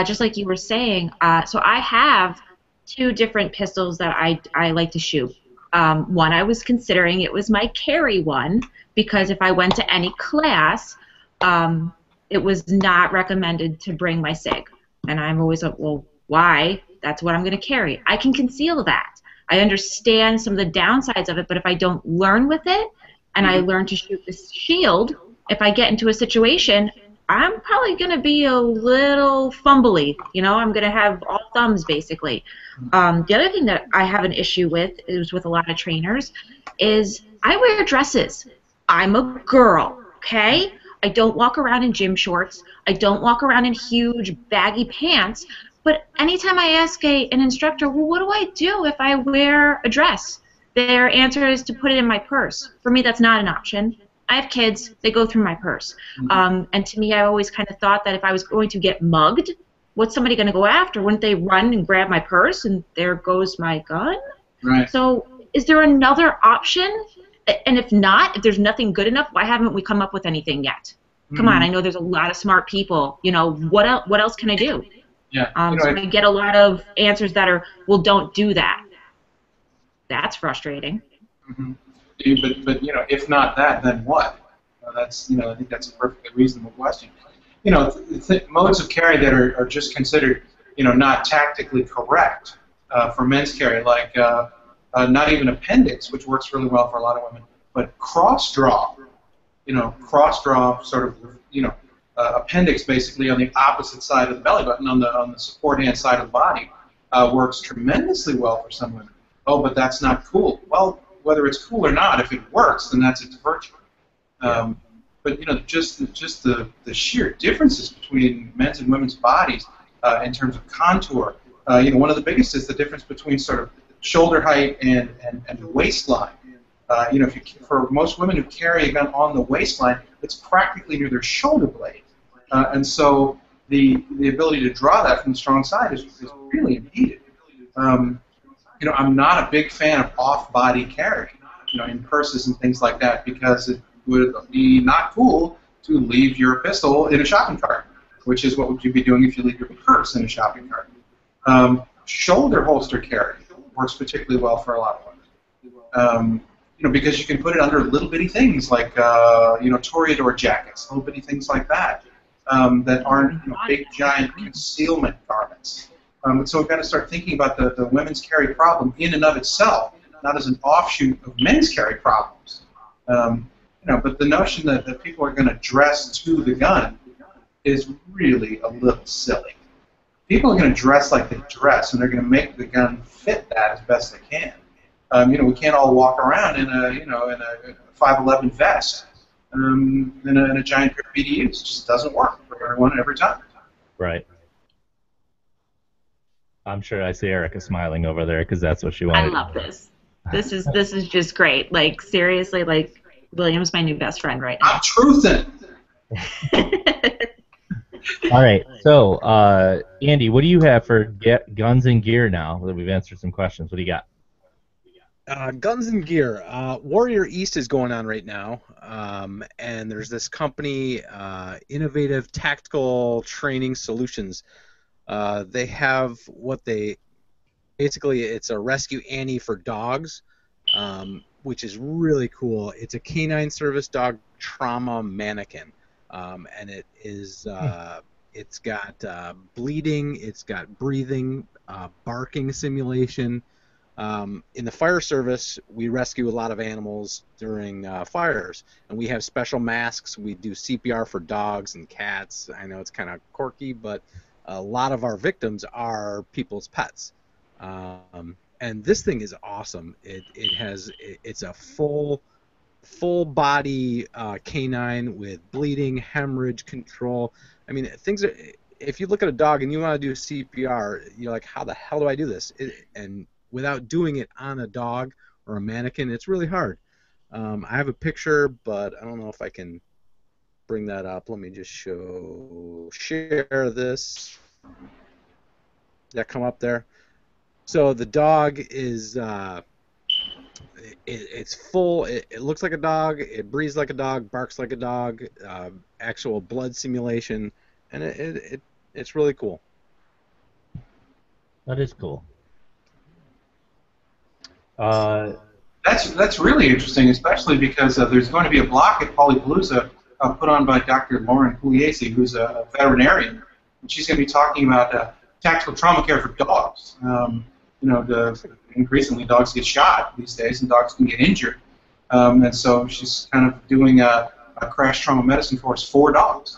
just like you were saying, so I have 2 different pistols that I like to shoot. One I was considering, it was my carry one, because if I went to any class, it was not recommended to bring my SIG, and I'm always like, well, why? That's what I'm going to carry. I can conceal that. I understand some of the downsides of it, but if I don't learn with it, and I learn to shoot the shield, if I get into a situation, I'm probably going to be a little fumbly. You know, I'm going to have all thumbs, basically. The other thing that I have an issue with, is with a lot of trainers, is I wear dresses. I'm a girl, okay? I don't walk around in gym shorts. I don't walk around in huge, baggy pants. But anytime I ask an instructor, well, what do I do if I wear a dress? Their answer is to put it in my purse. For me, that's not an option. I have kids. They go through my purse. And to me, I always kind of thought that if I was going to get mugged, what's somebody going to go after? Wouldn't they run and grab my purse, and there goes my gun? Right. So is there another option? And if not, if there's nothing good enough, why haven't we come up with anything yet? Come on, I know there's a lot of smart people. You know, what else can I do? Yeah. So I get a lot of answers that are, well, don't do that. That's frustrating. Mm-hmm. But if not that, then what? I think that's a perfectly reasonable question. Modes of carry that are just considered, not tactically correct, for men's carry, like not even appendix, which works really well for a lot of women, but cross draw. Cross draw sort of, appendix basically on the opposite side of the belly button, on the support hand side of the body, works tremendously well for some women. Oh, but that's not cool. Well, whether it's cool or not, if it works, then that's its virtue. But just the sheer differences between men's and women's bodies in terms of contour. One of the biggest is the difference between sort of shoulder height and waistline. For most women who carry a gun on the waistline, it's practically near their shoulder blade, and so the ability to draw that from the strong side is really impeded. I'm not a big fan of off-body carry, in purses and things like that, because it would be not cool to leave your pistol in a shopping cart, which is what would you be doing if you leave your purse in a shopping cart. Shoulder holster carry works particularly well for a lot of women. Because you can put it under little bitty things like, Toreador jackets, little bitty things like that, that aren't big, giant concealment garments. So we've got to start thinking about the women's carry problem in and of itself, not as an offshoot of men's carry problems. But the notion that people are going to dress to the gun is really a little silly. People are going to dress like they dress, and they're going to make the gun fit that as best they can. We can't all walk around in a 511 vest, in a giant pair of BDUs. It just doesn't work for everyone every time. Right. I'm sure I see Erica smiling over there because that's what she wanted. I love this. This is just great. Like, seriously, like, William's my new best friend right now. I'm truthing. All right. So, Andy, what do you have for guns and gear now that we've answered some questions? What do you got? Guns and gear. Warrior East is going on right now, and there's this company, Innovative Tactical Training Solutions. They have basically it's a Rescue Annie for dogs, which is really cool. It's a canine service dog trauma mannequin, and it is it's got bleeding, it's got breathing, barking simulation. In the fire service, we rescue a lot of animals during fires, and we have special masks. We do CPR for dogs and cats. I know it's kind of quirky, but a lot of our victims are people's pets. And this thing is awesome. It's a full body canine with bleeding, hemorrhage control. I mean, if you look at a dog and you want to do CPR, you're like, how the hell do I do this? And without doing it on a dog or a mannequin, it's really hard. I have a picture, but I don't know if I can bring that up. Let me just share this. Did that come up there? So the dog is, it's full, it looks like a dog, it breathes like a dog, barks like a dog, actual blood simulation, and it's really cool. That is cool. That's really interesting, especially because there's going to be a block at Polypalooza put on by Dr. Lauren Pugliese, who's a veterinarian, and she's going to be talking about tactical trauma care for dogs. Increasingly dogs get shot these days, and dogs can get injured, and so she's kind of doing a crash trauma medicine course for dogs.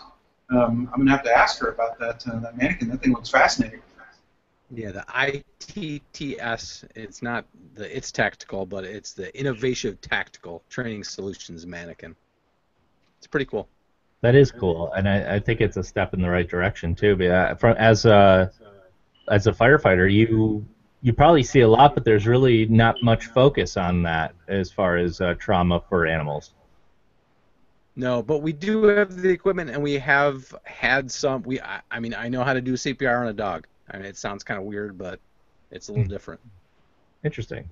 I'm going to have to ask her about that mannequin. That thing looks fascinating. Yeah, the ITTS, it's tactical, but it's the Innovative Tactical Training Solutions mannequin. It's pretty cool. That is cool, and I think it's a step in the right direction too. But as a firefighter, you probably see a lot, but there's really not much focus on that as far as trauma for animals. No, but we do have the equipment, and we have had some. I mean, I know how to do CPR on a dog. I mean, it sounds kind of weird, but it's a little different. Interesting.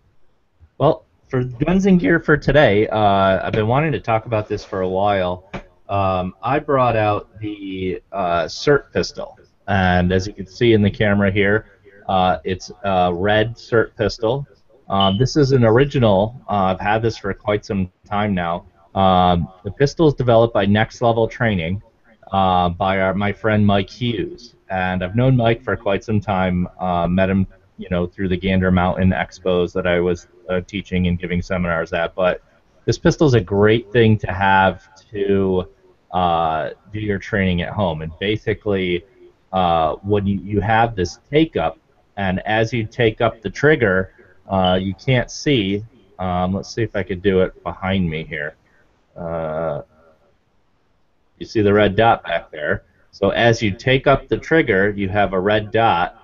Well, for guns and gear for today, I've been wanting to talk about this for a while. I brought out the SIRT pistol, and as you can see in the camera here, it's a red SIRT pistol. This is an original. I've had this for quite some time now. The pistol is developed by Next Level Training by my friend Mike Hughes, and I've known Mike for quite some time. Met him through the Gander Mountain expos that I was teaching and giving seminars at. But this pistol is a great thing to have to do your training at home. And basically, when you have this take up, and as you take up the trigger, you can't see. Let's see if I could do it behind me here. You see the red dot back there. So as you take up the trigger, you have a red dot.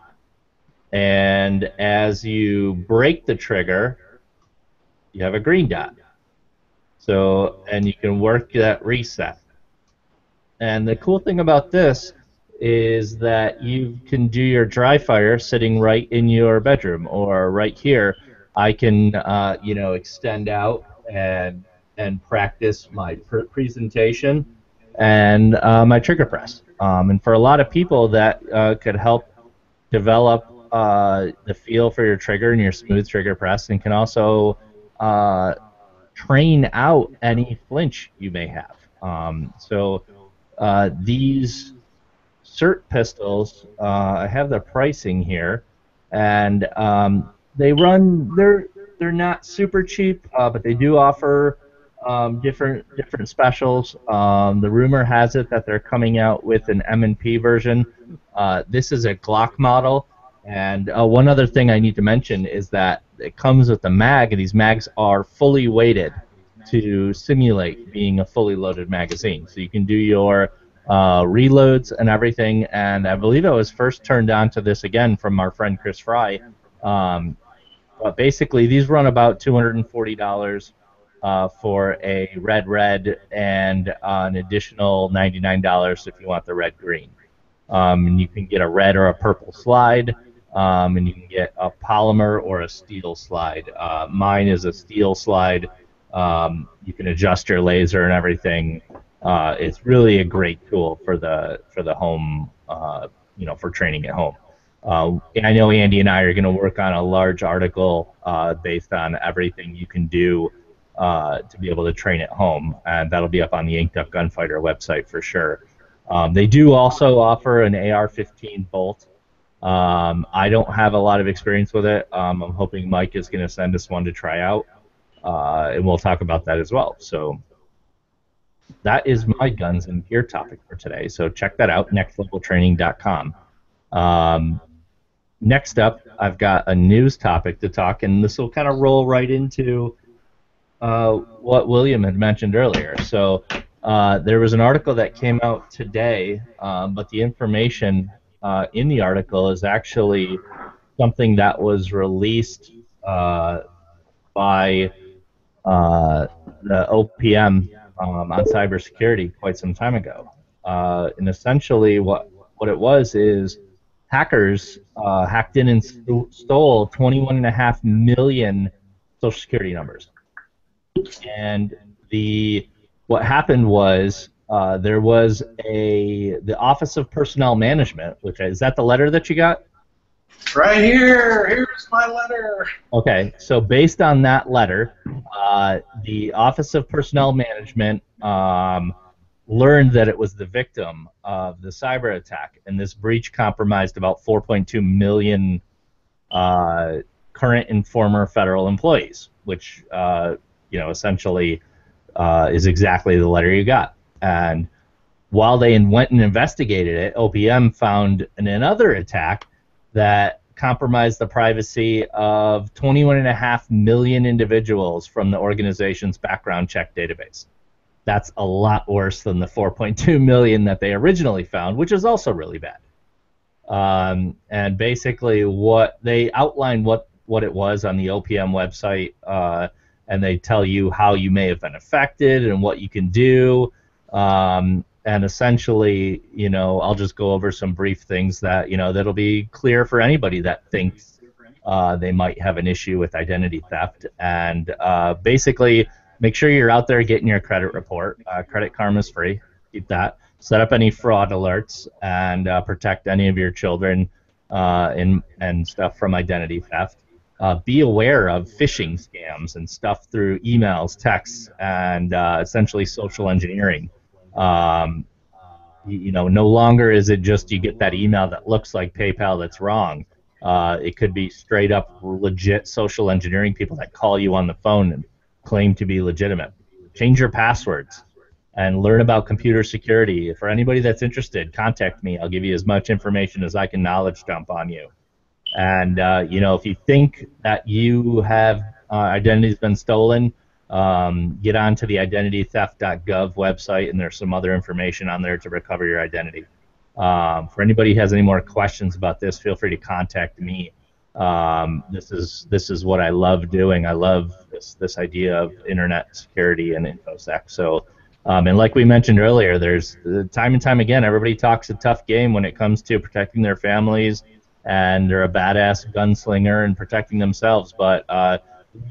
And as you break the trigger, you have a green dot. So, and you can work that reset. And the cool thing about this is that you can do your dry fire sitting right in your bedroom or right here. I can, extend out and practice my presentation and my trigger press. And for a lot of people, that could help develop the feel for your trigger and your smooth trigger press, and can also train out any flinch you may have. So these cert pistols, I have the pricing here, and they're not super cheap, but they do offer different specials. The rumor has it that they're coming out with an M&P version. This is a Glock model, and one other thing I need to mention is that it comes with a mag, and these mags are fully weighted to simulate being a fully loaded magazine. So you can do your reloads and everything, and I believe I was first turned on to this again from our friend Chris Fry. But basically, these run about $240 for a red, and an additional $99 if you want the red-green. And you can get a red or a purple slide, and you can get a polymer or a steel slide. Mine is a steel slide. You can adjust your laser and everything. It's really a great tool for the home, for training at home. I know Andy and I are going to work on a large article based on everything you can do to be able to train at home, and that'll be up on the Inked Up Gunfighter website for sure. They do also offer an AR-15 bolt. I don't have a lot of experience with it. I'm hoping Mike is going to send us one to try out, and we'll talk about that as well. So that is my guns and gear topic for today. So check that out, nextleveltraining.com. Next up, I've got a news topic to talk, and this will kind of roll right into what William had mentioned earlier. So there was an article that came out today, but the information in the article is actually something that was released by the OPM on cybersecurity quite some time ago. And essentially what it was is hackers hacked in and stole 21.5 million Social Security numbers. And what happened was there was the Office of Personnel Management, which is that the letter that you got? Right here. Here's my letter. Okay, so based on that letter, the Office of Personnel Management learned that it was the victim of the cyber attack, and this breach compromised about 4.2 million current and former federal employees, which essentially is exactly the letter you got. And while they went and investigated it, OPM found another attack that compromised the privacy of 21.5 million individuals from the organization's background check database. That's a lot worse than the 4.2 million that they originally found, which is also really bad. And basically, what they outlined what it was on the OPM website, and they tell you how you may have been affected and what you can do. And essentially, I'll just go over some brief things that that'll be clear for anybody that thinks they might have an issue with identity theft. And basically, make sure you're out there getting your credit report. Credit Karma's free. Keep that. Set up any fraud alerts and protect any of your children and stuff from identity theft. Be aware of phishing scams and stuff through emails, texts, and essentially social engineering. No longer is it just you get that email that looks like PayPal that's wrong. It could be straight up legit social engineering people that call you on the phone and claim to be legitimate. Change your passwords and learn about computer security. For anybody that's interested, contact me. I'll give you as much information as I can knowledge dump on you. And if you think that you have identity's been stolen, get onto the identitytheft.gov website, and there's some other information on there to recover your identity. For anybody who has any more questions about this, feel free to contact me. This is what I love doing. I love this idea of internet security and infosec. So, and like we mentioned earlier, there's time and time again, everybody talks a tough game when it comes to protecting their families, and they're a badass gunslinger and protecting themselves. But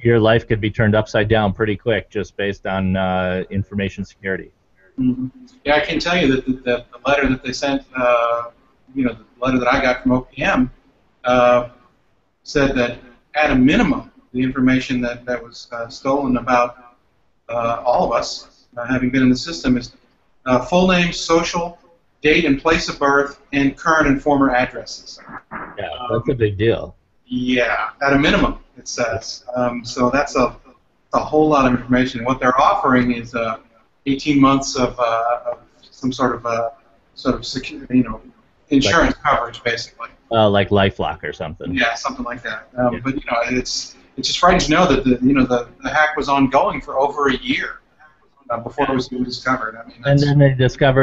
your life could be turned upside down pretty quick just based on information security. Mm-hmm. Yeah, I can tell you that the letter that they sent, the letter that I got from OPM, said that at a minimum, the information that was stolen about all of us, having been in the system, is full name, social, date and place of birth, and current and former addresses. Yeah, that's a big deal. Yeah, at a minimum, it says. So that's a whole lot of information. What they're offering is 18 months of some sort of secure, insurance coverage, basically. Like LifeLock or something. Yeah, something like that. Yeah. But it's just frightening to know that the hack was ongoing for over a year before it was discovered. I mean, and then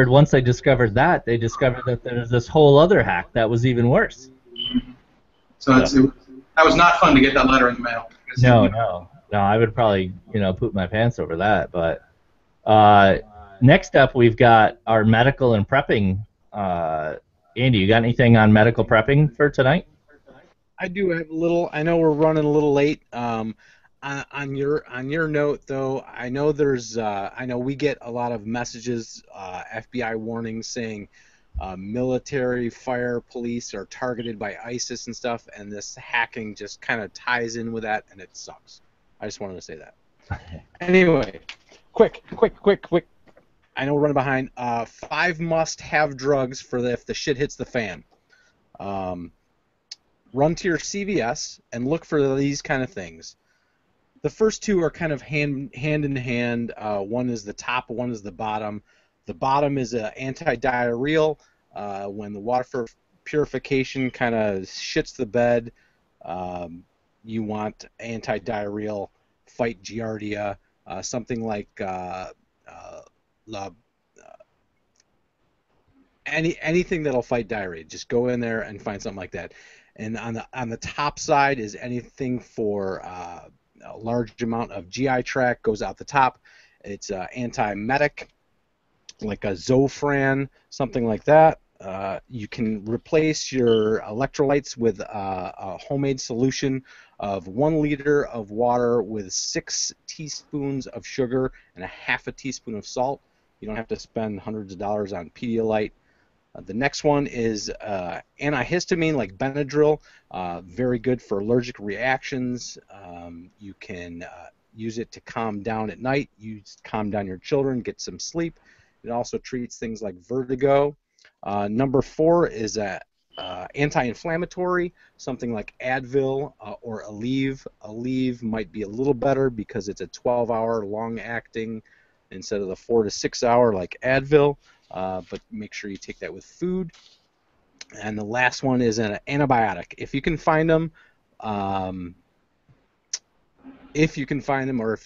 once they discovered that there's this whole other hack that was even worse. Mm-hmm. So that was not fun to get that letter in the mail. No, I would probably poop my pants over that. But next up, we've got our medical and prepping. Andy, you got anything on medical prepping for tonight? I do have a little. I know we're running a little late. On your note, though, I know I know we get a lot of messages, FBI warnings saying military, fire, police are targeted by ISIS and stuff, and this hacking just kind of ties in with that, and it sucks. I just wanted to say that. Anyway, quick. I know we're running behind. 5 must-have drugs for if the shit hits the fan. Run to your CVS and look for these kind of things. The first 2 are kind of hand in hand. One is the top, one is the bottom. The bottom is an anti-diarrheal. When the water purification kind of shits the bed, you want anti-diarrheal, fight Giardia, something like anything that'll fight diarrhea. Just go in there and find something like that. And on the top side is anything for a large amount of GI tract goes out the top. It's anti-emetic, like a Zofran, something like that. You can replace your electrolytes with a homemade solution of 1 liter of water with 6 teaspoons of sugar and a half a teaspoon of salt. You don't have to spend hundreds of dollars on Pedialyte. The next one is antihistamine like Benadryl, very good for allergic reactions. You can use it to calm down at night, calm down your children, get some sleep. It also treats things like vertigo. Number 4 is anti-inflammatory, something like Advil or Aleve. Aleve might be a little better because it's a 12-hour long-acting instead of the 4 to 6 hour like Advil. But make sure you take that with food. And the last one is an antibiotic. If you can find them, or if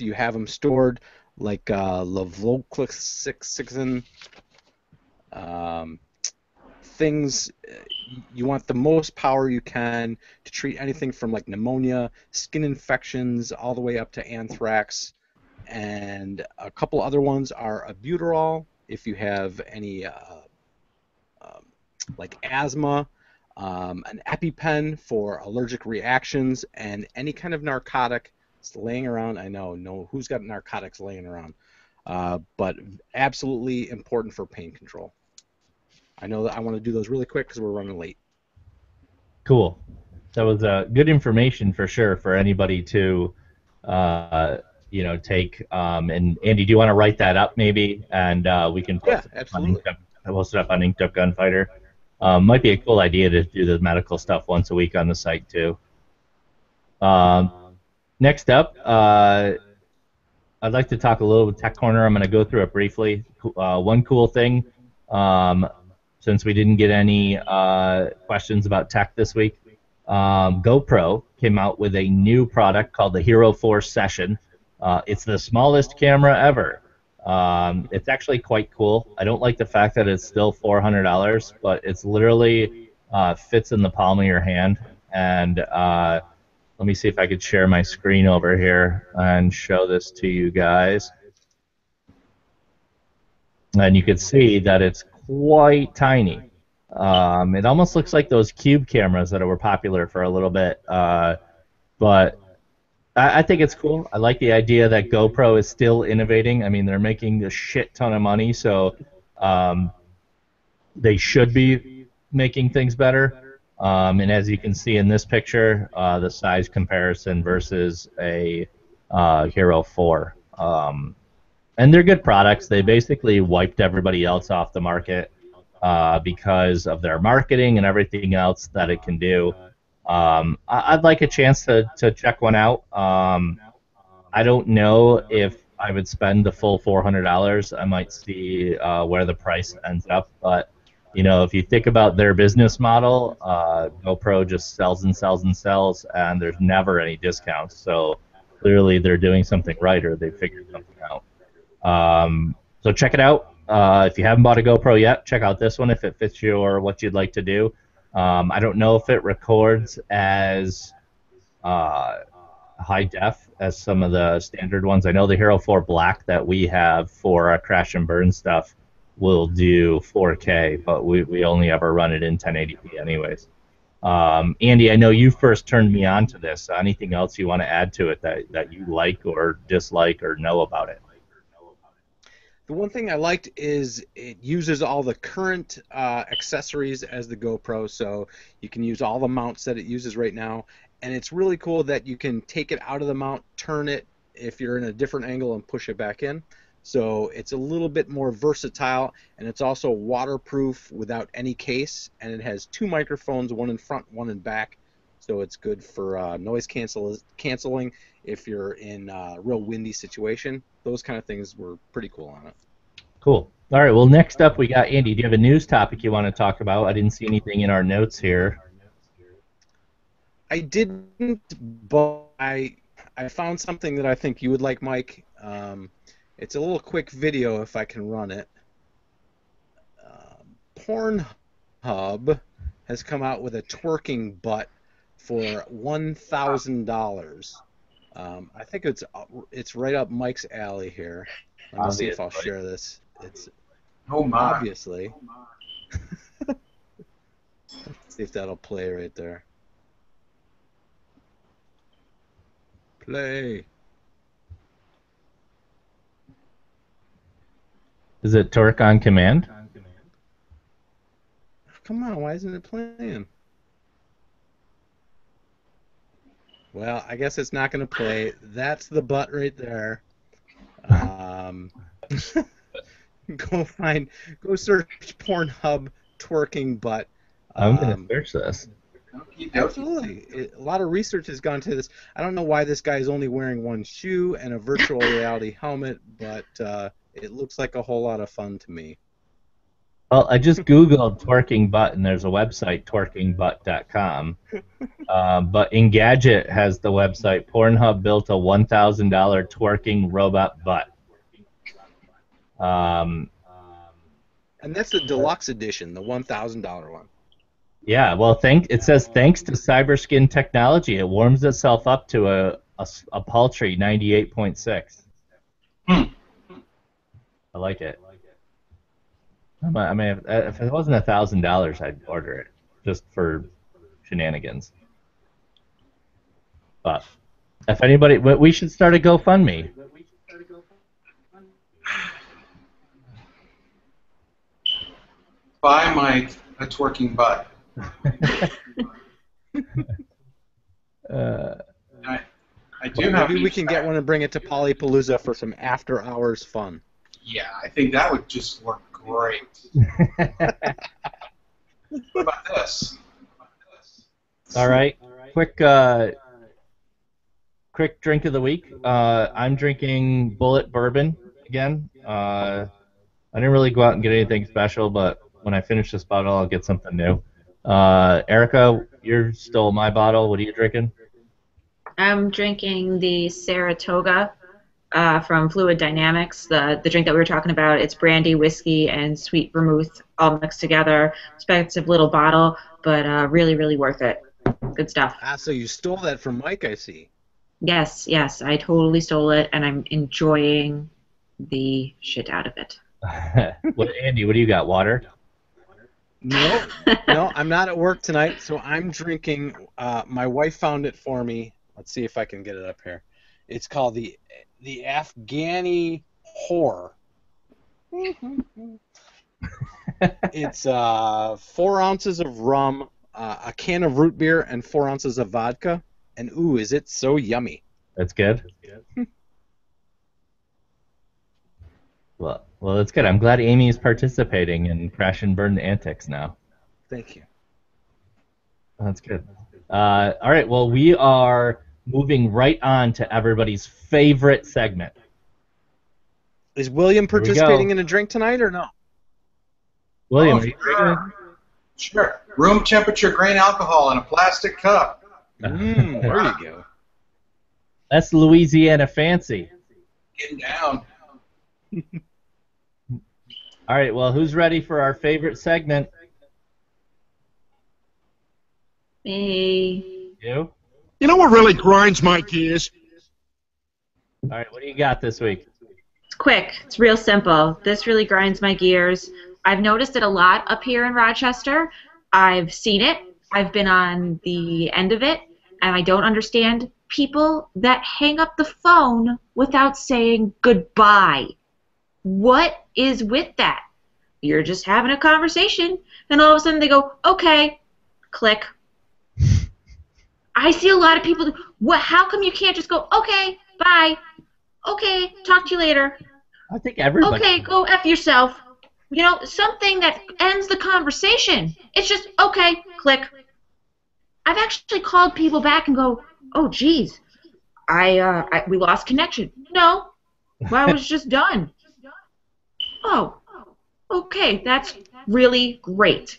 you have them stored, like levofloxacin, things, you want the most power you can to treat anything from like pneumonia, skin infections, all the way up to anthrax. And a couple other ones are albuterol, if you have any like asthma, an EpiPen for allergic reactions, and any kind of narcotic laying around. I know who's got narcotics laying around, but absolutely important for pain control. I know that I want to do those really quick because we're running late. Cool. That was good information for sure for anybody to take. And Andy, do you want to write that up maybe, and we can post absolutely. Post it up on Inked Up Gunfighter. Might be a cool idea to do the medical stuff once a week on the site too. Next up, I'd like to talk a little with Tech Corner. I'm going to go through it briefly. One cool thing, since we didn't get any questions about tech this week, GoPro came out with a new product called the Hero 4 Session. It's the smallest camera ever. It's actually quite cool. I don't like the fact that it's still $400, but it's literally fits in the palm of your hand. And let me see if I could share my screen over here and show this to you guys. And you can see that it's quite tiny. It almost looks like those cube cameras that were popular for a little bit. But I think it's cool. I like the idea that GoPro is still innovating. I mean, they're making a shit ton of money, so they should be making things better. And as you can see in this picture, the size comparison versus a Hero 4. And they're good products. They basically wiped everybody else off the market because of their marketing and everything else that it can do. I'd like a chance to check one out. I don't know if I would spend the full $400. I might see where the price ends up, but you know, if you think about their business model, GoPro just sells and sells and sells, and there's never any discounts. So clearly they're doing something right, or they figured something out. So check it out. If you haven't bought a GoPro yet, check out this one if it fits your what you'd like to do. I don't know if it records as high def as some of the standard ones. I know the Hero 4 Black that we have for our crash and burn stuff will do 4K, but we only ever run it in 1080p anyways. Andy, I know you first turned me on to this. Anything else you want to add to it that you like or dislike or know about it? The one thing I liked is it uses all the current accessories as the GoPro, so you can use all the mounts that it uses right now. And it's really cool that you can take it out of the mount, turn it if you're in a different angle, and push it back in. So it's a little bit more versatile, and it's also waterproof without any case, and it has two microphones, one in front, one in back. So it's good for noise canceling if you're in a real windy situation. Those kind of things were pretty cool on it. Cool. All right, well, next up we got Andy. Do you have a news topic you want to talk about? I didn't see anything in our notes here. I didn't, but I found something that I think you would like, Mike. It's a little quick video if I can run it. Pornhub has come out with a twerking butt for $1,000. I think it's right up Mike's alley here. Let me see if I'll share this. It's obviously. Let's see if that'll play right there. Play. Is it twerk on command? Come on, why isn't it playing? Well, I guess it's not going to play. That's the butt right there. Go search Pornhub twerking butt. I'm going to search this. Absolutely. A lot of research has gone to this. I don't know why this guy is only wearing one shoe and a virtual reality helmet, but it looks like a whole lot of fun to me. Well, I just Googled twerking butt, and there's a website, twerkingbutt.com. But Engadget has the website, Pornhub built a $1,000 twerking robot butt. And that's the deluxe edition, the $1,000 one. Yeah, well, it says thanks to cyberskin technology, it warms itself up to a paltry 98.6. I like it. I mean, if it wasn't $1,000, I'd order it just for shenanigans. But if anybody, we should start a GoFundMe. Buy Mike a twerking butt. I do have. Maybe we can get one and bring it to Polypalooza for some after-hours fun. Yeah, I think that would just work great. What about this? All right. Quick quick drink of the week. I'm drinking Bullet Bourbon again. I didn't really go out and get anything special, but when I finish this bottle, I'll get something new. Erica, you stole my bottle. What are you drinking? I'm drinking the Saratoga from Fluid Dynamics, the drink that we were talking about. It's brandy, whiskey, and sweet vermouth all mixed together. Expensive little bottle, but really, really worth it. Good stuff. Ah, so you stole that from Mike, I see. Yes, I totally stole it, and I'm enjoying the shit out of it. Andy, what do you got? Water? No, I'm not at work tonight, so I'm drinking. My wife found it for me. Let's see if I can get it up here. It's called the Afghani Whore. It's 4 ounces of rum, a can of root beer, and 4 ounces of vodka. And ooh, is it so yummy? That's good. Well, that's good. I'm glad Amy is participating in Crash and Burn Antics now. Thank you. That's good. All right. Well, we are moving right on to everybody's favorite segment. Is William participating in a drink tonight or no? William, Oh, are you drinking? Sure. Room temperature grain alcohol in a plastic cup. There you go. That's Louisiana fancy. Getting down. All right. Well, who's ready for our favorite segment? Me. You? You know what really grinds my gears? All right. What do you got this week? It's quick. It's real simple. This really grinds my gears. I've noticed it a lot up here in Rochester. I've seen it. I've been on the end of it, and I don't understand people that hang up the phone without saying goodbye. What is with that? You're just having a conversation, and all of a sudden they go, okay, click. I see a lot of people do, what? How come you can't just go, okay, bye, okay, talk to you later, I think everybody. okay, go F yourself. You know, something that ends the conversation. It's just, okay, click. I've actually called people back and go, oh, geez, we lost connection. No, well, I was just done. Oh, okay, that's really great.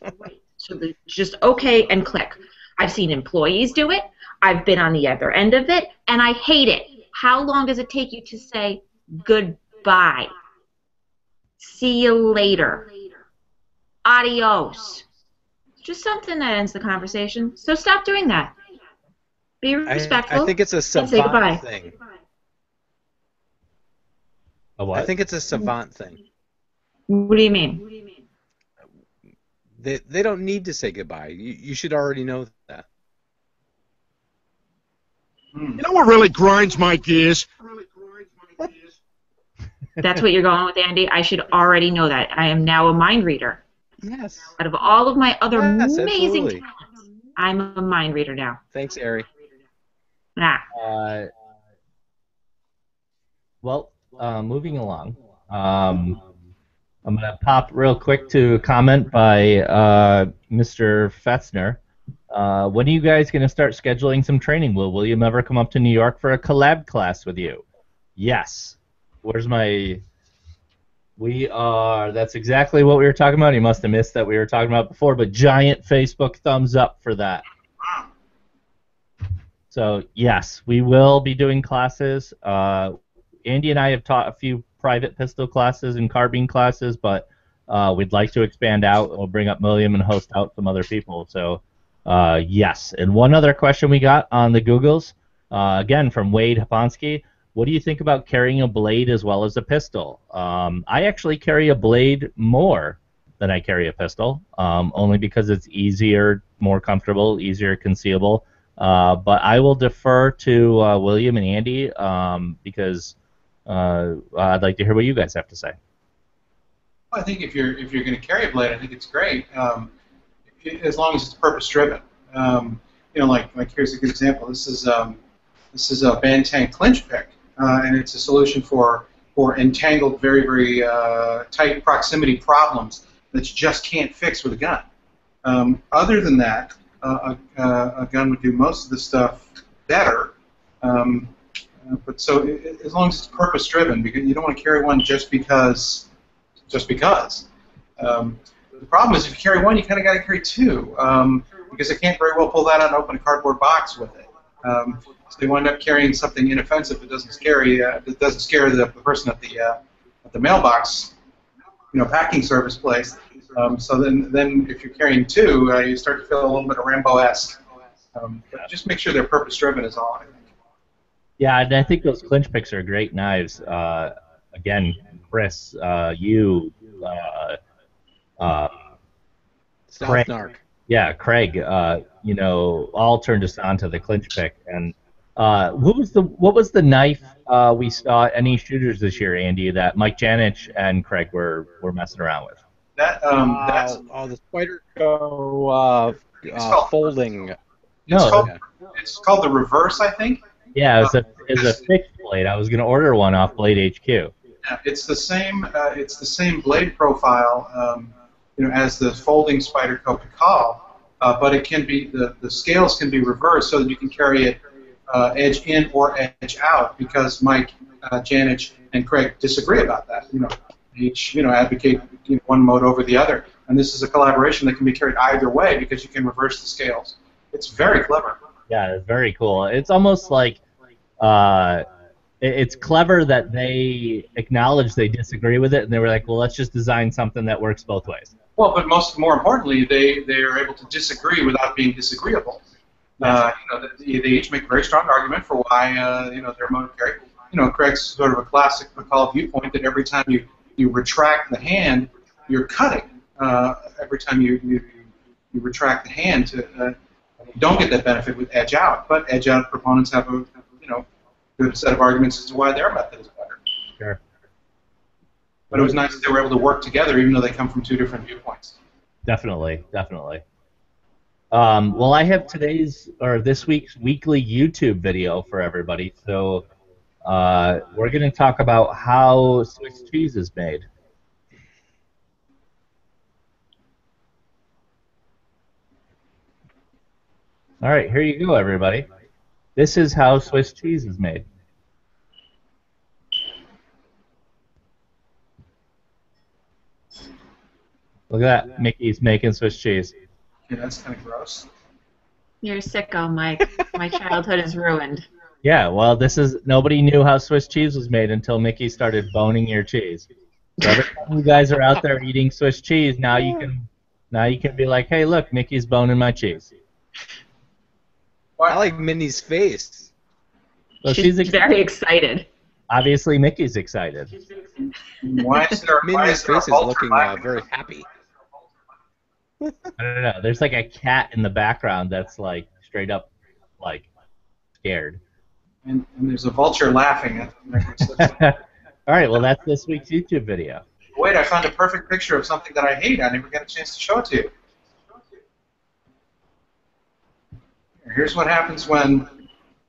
So just okay and click. I've seen employees do it. I've been on the other end of it, and I hate it. How long does it take you to say goodbye? See you later. Adios. Just something that ends the conversation. So stop doing that. Be respectful. I think it's a and say goodbye. savant thing. A what? I think it's a savant thing. What do you mean? They don't need to say goodbye. You should already know that. You know what really grinds my gears? That's what you're going with, Andy? I should already know that. I am now a mind reader. Yes. Out of all of my other Yes, amazing absolutely. talents, I'm a mind reader now. Thanks, Ari. Ah. Well, moving along. I'm going to pop real quick to a comment by Mr. Fetzner. When are you guys going to start scheduling some training? Will William ever come up to New York for a collab class with you? Yes. Where's my... That's exactly what we were talking about. He must have missed that we were talking about before, but giant Facebook thumbs up for that. So, yes, we will be doing classes. Andy and I have taught a few private pistol classes and carbine classes, but we'd like to expand out. We'll bring up William and host out some other people. So, yes. And one other question we got on the Googles, again, from Wade Haponsky. What do you think about carrying a blade as well as a pistol? I actually carry a blade more than I carry a pistol, only because it's easier, more comfortable, easier concealable. But I will defer to William and Andy because I'd like to hear what you guys have to say. I think if you're going to carry a blade, I think it's great, as long as it's purpose driven. Like here's a good example. This is a Bantang clinch pick, and it's a solution for entangled, very very tight proximity problems that you just can't fix with a gun. Other than that, a gun would do most of the stuff better. But so as long as it's purpose-driven, because you don't want to carry one just because. The problem is if you carry one, you kind of got to carry two, because they can't very well pull that out and open a cardboard box with it. So they wind up carrying something inoffensive that doesn't scare the person at the mailbox, packing service place. So then if you're carrying two, you start to feel a little bit of Rambo-esque. But just make sure they're purpose-driven is all, I think. Yeah, and I think those clinch picks are great knives. Again, Chris, you, Craig, yeah, Craig, all turned us on to the clinch pick. And what was the knife we saw at any shooters this year, Andy, that Mike Janich and Craig were messing around with? That's the Spyderco folding. It's called the reverse, I think. Yeah, it's a fixed blade. I was going to order one off Blade HQ. Yeah, it's the same blade profile, as the folding Spyderco Picaal, but it can be the scales can be reversed so that you can carry it edge in or edge out, because Mike Janich and Craig disagree about that. Each advocate one mode over the other, and this is a collaboration that can be carried either way because you can reverse the scales. It's very clever. Yeah, it's very cool. It's almost like it's clever that they acknowledge they disagree with it, and they were like, well, let's just design something that works both ways. Well, but more importantly, they are able to disagree without being disagreeable. They each make a very strong argument for why their mode of carry. Craig's sort of a classic Picaal viewpoint that every time you retract the hand, you're cutting. Every time you retract the hand, you don't get that benefit with edge out. But edge out proponents have a good set of arguments as to why their method is better. Sure. But it was nice that they were able to work together, even though they come from two different viewpoints. Definitely. Well, I have this week's weekly YouTube video for everybody. So we're going to talk about how Swiss cheese is made. All right, here you go, everybody. This is how Swiss cheese is made. Look at that. Mickey's making Swiss cheese. Yeah, that's kind of gross. You're a sicko, Mike. My childhood is ruined. Yeah, well, nobody knew how Swiss cheese was made until Mickey started boning your cheese. So every time you guys are out there eating Swiss cheese, now you can be like, hey, look, Mickey's boning my cheese. I like Minnie's face. So she's very excited. Obviously, Mickey's excited. Minnie's face is looking very happy. I don't know. There's like a cat in the background that's like straight up like scared. And there's a vulture laughing at the All right, well, that's this week's YouTube video. Wait, I found a perfect picture of something that I hate. I never got a chance to show it to you. Here's what happens when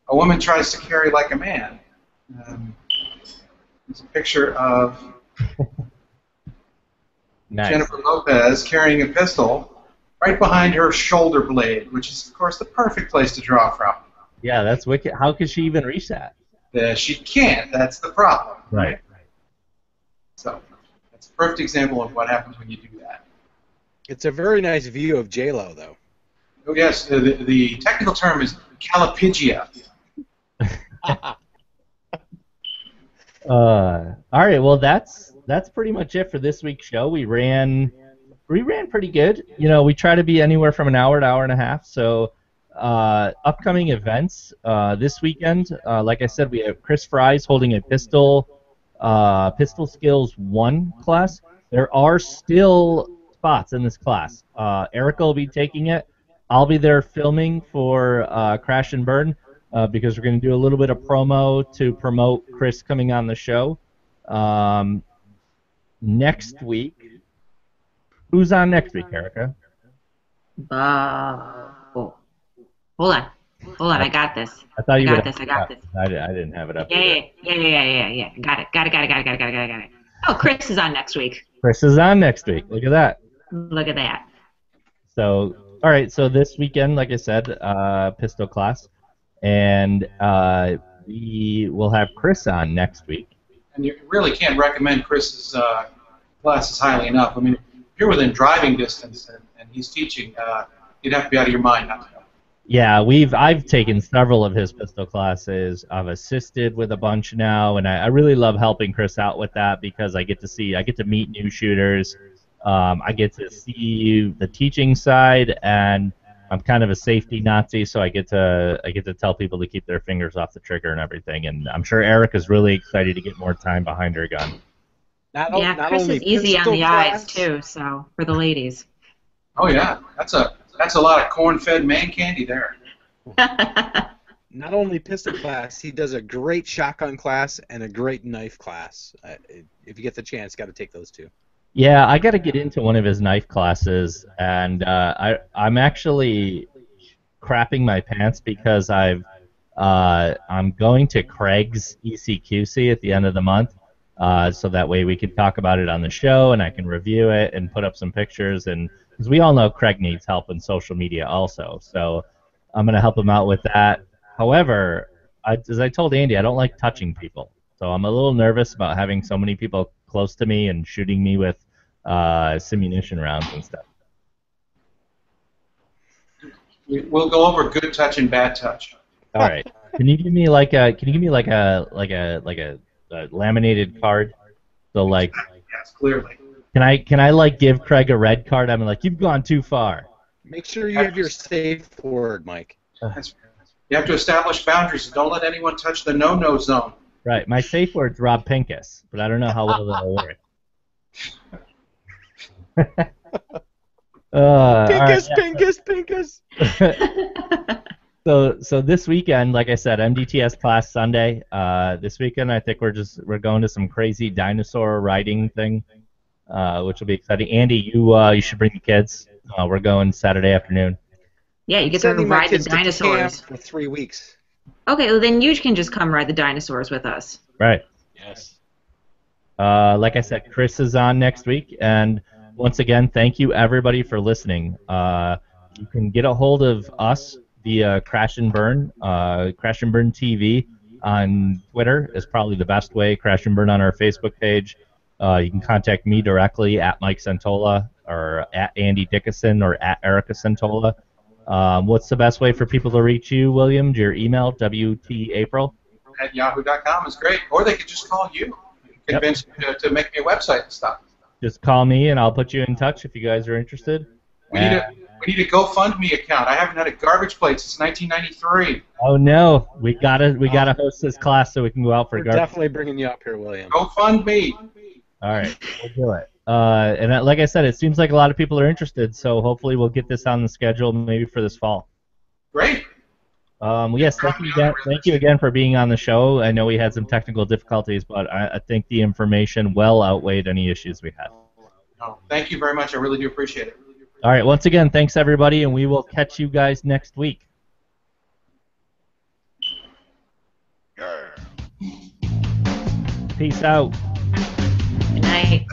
a woman tries to carry like a man. It's a picture of Nice. Jennifer Lopez carrying a pistol right behind her shoulder blade, which is, of course, the perfect place to draw from. Yeah, that's wicked. How could she even reach that? She can't. That's the problem. Right. So that's a perfect example of what happens when you do that. It's a very nice view of J-Lo, though. Oh, yes. The technical term is calipigia. All right, well, that's pretty much it for this week's show. We ran pretty good. We try to be anywhere from an hour to hour and a half. So upcoming events this weekend, like I said, we have Chris Fries holding a Pistol Skills 1 class. There are still spots in this class. Erica will be taking it. I'll be there filming for Crash and Burn because we're going to do a little bit of promo to promote Chris coming on the show. Next week, who's on next week, Erica? Hold on, I got this. I thought you I got this. I didn't have it up. Yeah. Got it. Oh, Chris is on next week. Chris is on next week. Look at that. Look at that. So, all right. So this weekend, like I said, pistol class, and we will have Chris on next week. And you really can't recommend Chris's classes highly enough. I mean, if you're within driving distance and he's teaching, you'd have to be out of your mind not to know. Yeah, I've taken several of his pistol classes. I've assisted with a bunch now, and I really love helping Chris out with that because I get to meet new shooters. I get to see the teaching side, and I'm kind of a safety Nazi, so I get to tell people to keep their fingers off the trigger and everything. And I'm sure Erica's really excited to get more time behind her gun. Yeah, Chris is easy on the eyes too, so for the ladies. Oh yeah, that's a lot of corn-fed man candy there. Not only pistol class, he does a great shotgun class and a great knife class. If you get the chance, got to take those two. Yeah, I got to get into one of his knife classes, and I'm actually crapping my pants because I'm going to Craig's ECQC at the end of the month, so that way we can talk about it on the show, and I can review it and put up some pictures, and because we all know Craig needs help in social media also, so I'm going to help him out with that. However, as I told Andy, I don't like touching people, so I'm a little nervous about having so many people close to me and shooting me with simunition rounds and stuff. We'll go over good touch and bad touch. All right. Can you give me like a laminated card? So like. Yes, clearly. Can I like give Craig a red card? I'm like, you've gone too far. Make sure you have your safe word, Mike. You have to establish boundaries. Don't let anyone touch the no-no zone. Right. My safe word's Rob Pincus, but I don't know how well that'll work. Pincus. So this weekend, like I said, MDTS class Sunday. This weekend, I think we're going to some crazy dinosaur riding thing, which will be exciting. Andy, you should bring the kids. We're going Saturday afternoon. Yeah, you get to ride the dinosaurs for 3 weeks. Okay, well then you can just come ride the dinosaurs with us. Right. Yes. Like I said, Chris is on next week, and once again, thank you everybody for listening. You can get a hold of us via Crash and Burn TV on Twitter is probably the best way. Crash and Burn on our Facebook page. You can contact me directly at Mike Santola or at Andy Dickinson or at Erica Santola. What's the best way for people to reach you, William? Your email, WTApril? At yahoo.com is great. Or they could just call you. Convince you to make me a website and stuff. Just call me and I'll put you in touch if you guys are interested. We need a GoFundMe account. I haven't had a garbage plate since 1993. Oh no, we gotta host this class so we can go out for We're garbage. definitely bringing you up here, William. GoFundMe. All right, we'll do it. And like I said, it seems like a lot of people are interested, so hopefully we'll get this on the schedule maybe for this fall. Great. Yes, thank you again for being on the show. I know we had some technical difficulties, but I think the information well outweighed any issues we had. No, thank you very much. I really do appreciate it. All right, once again, thanks everybody, and we will catch you guys next week. Peace out. Good night.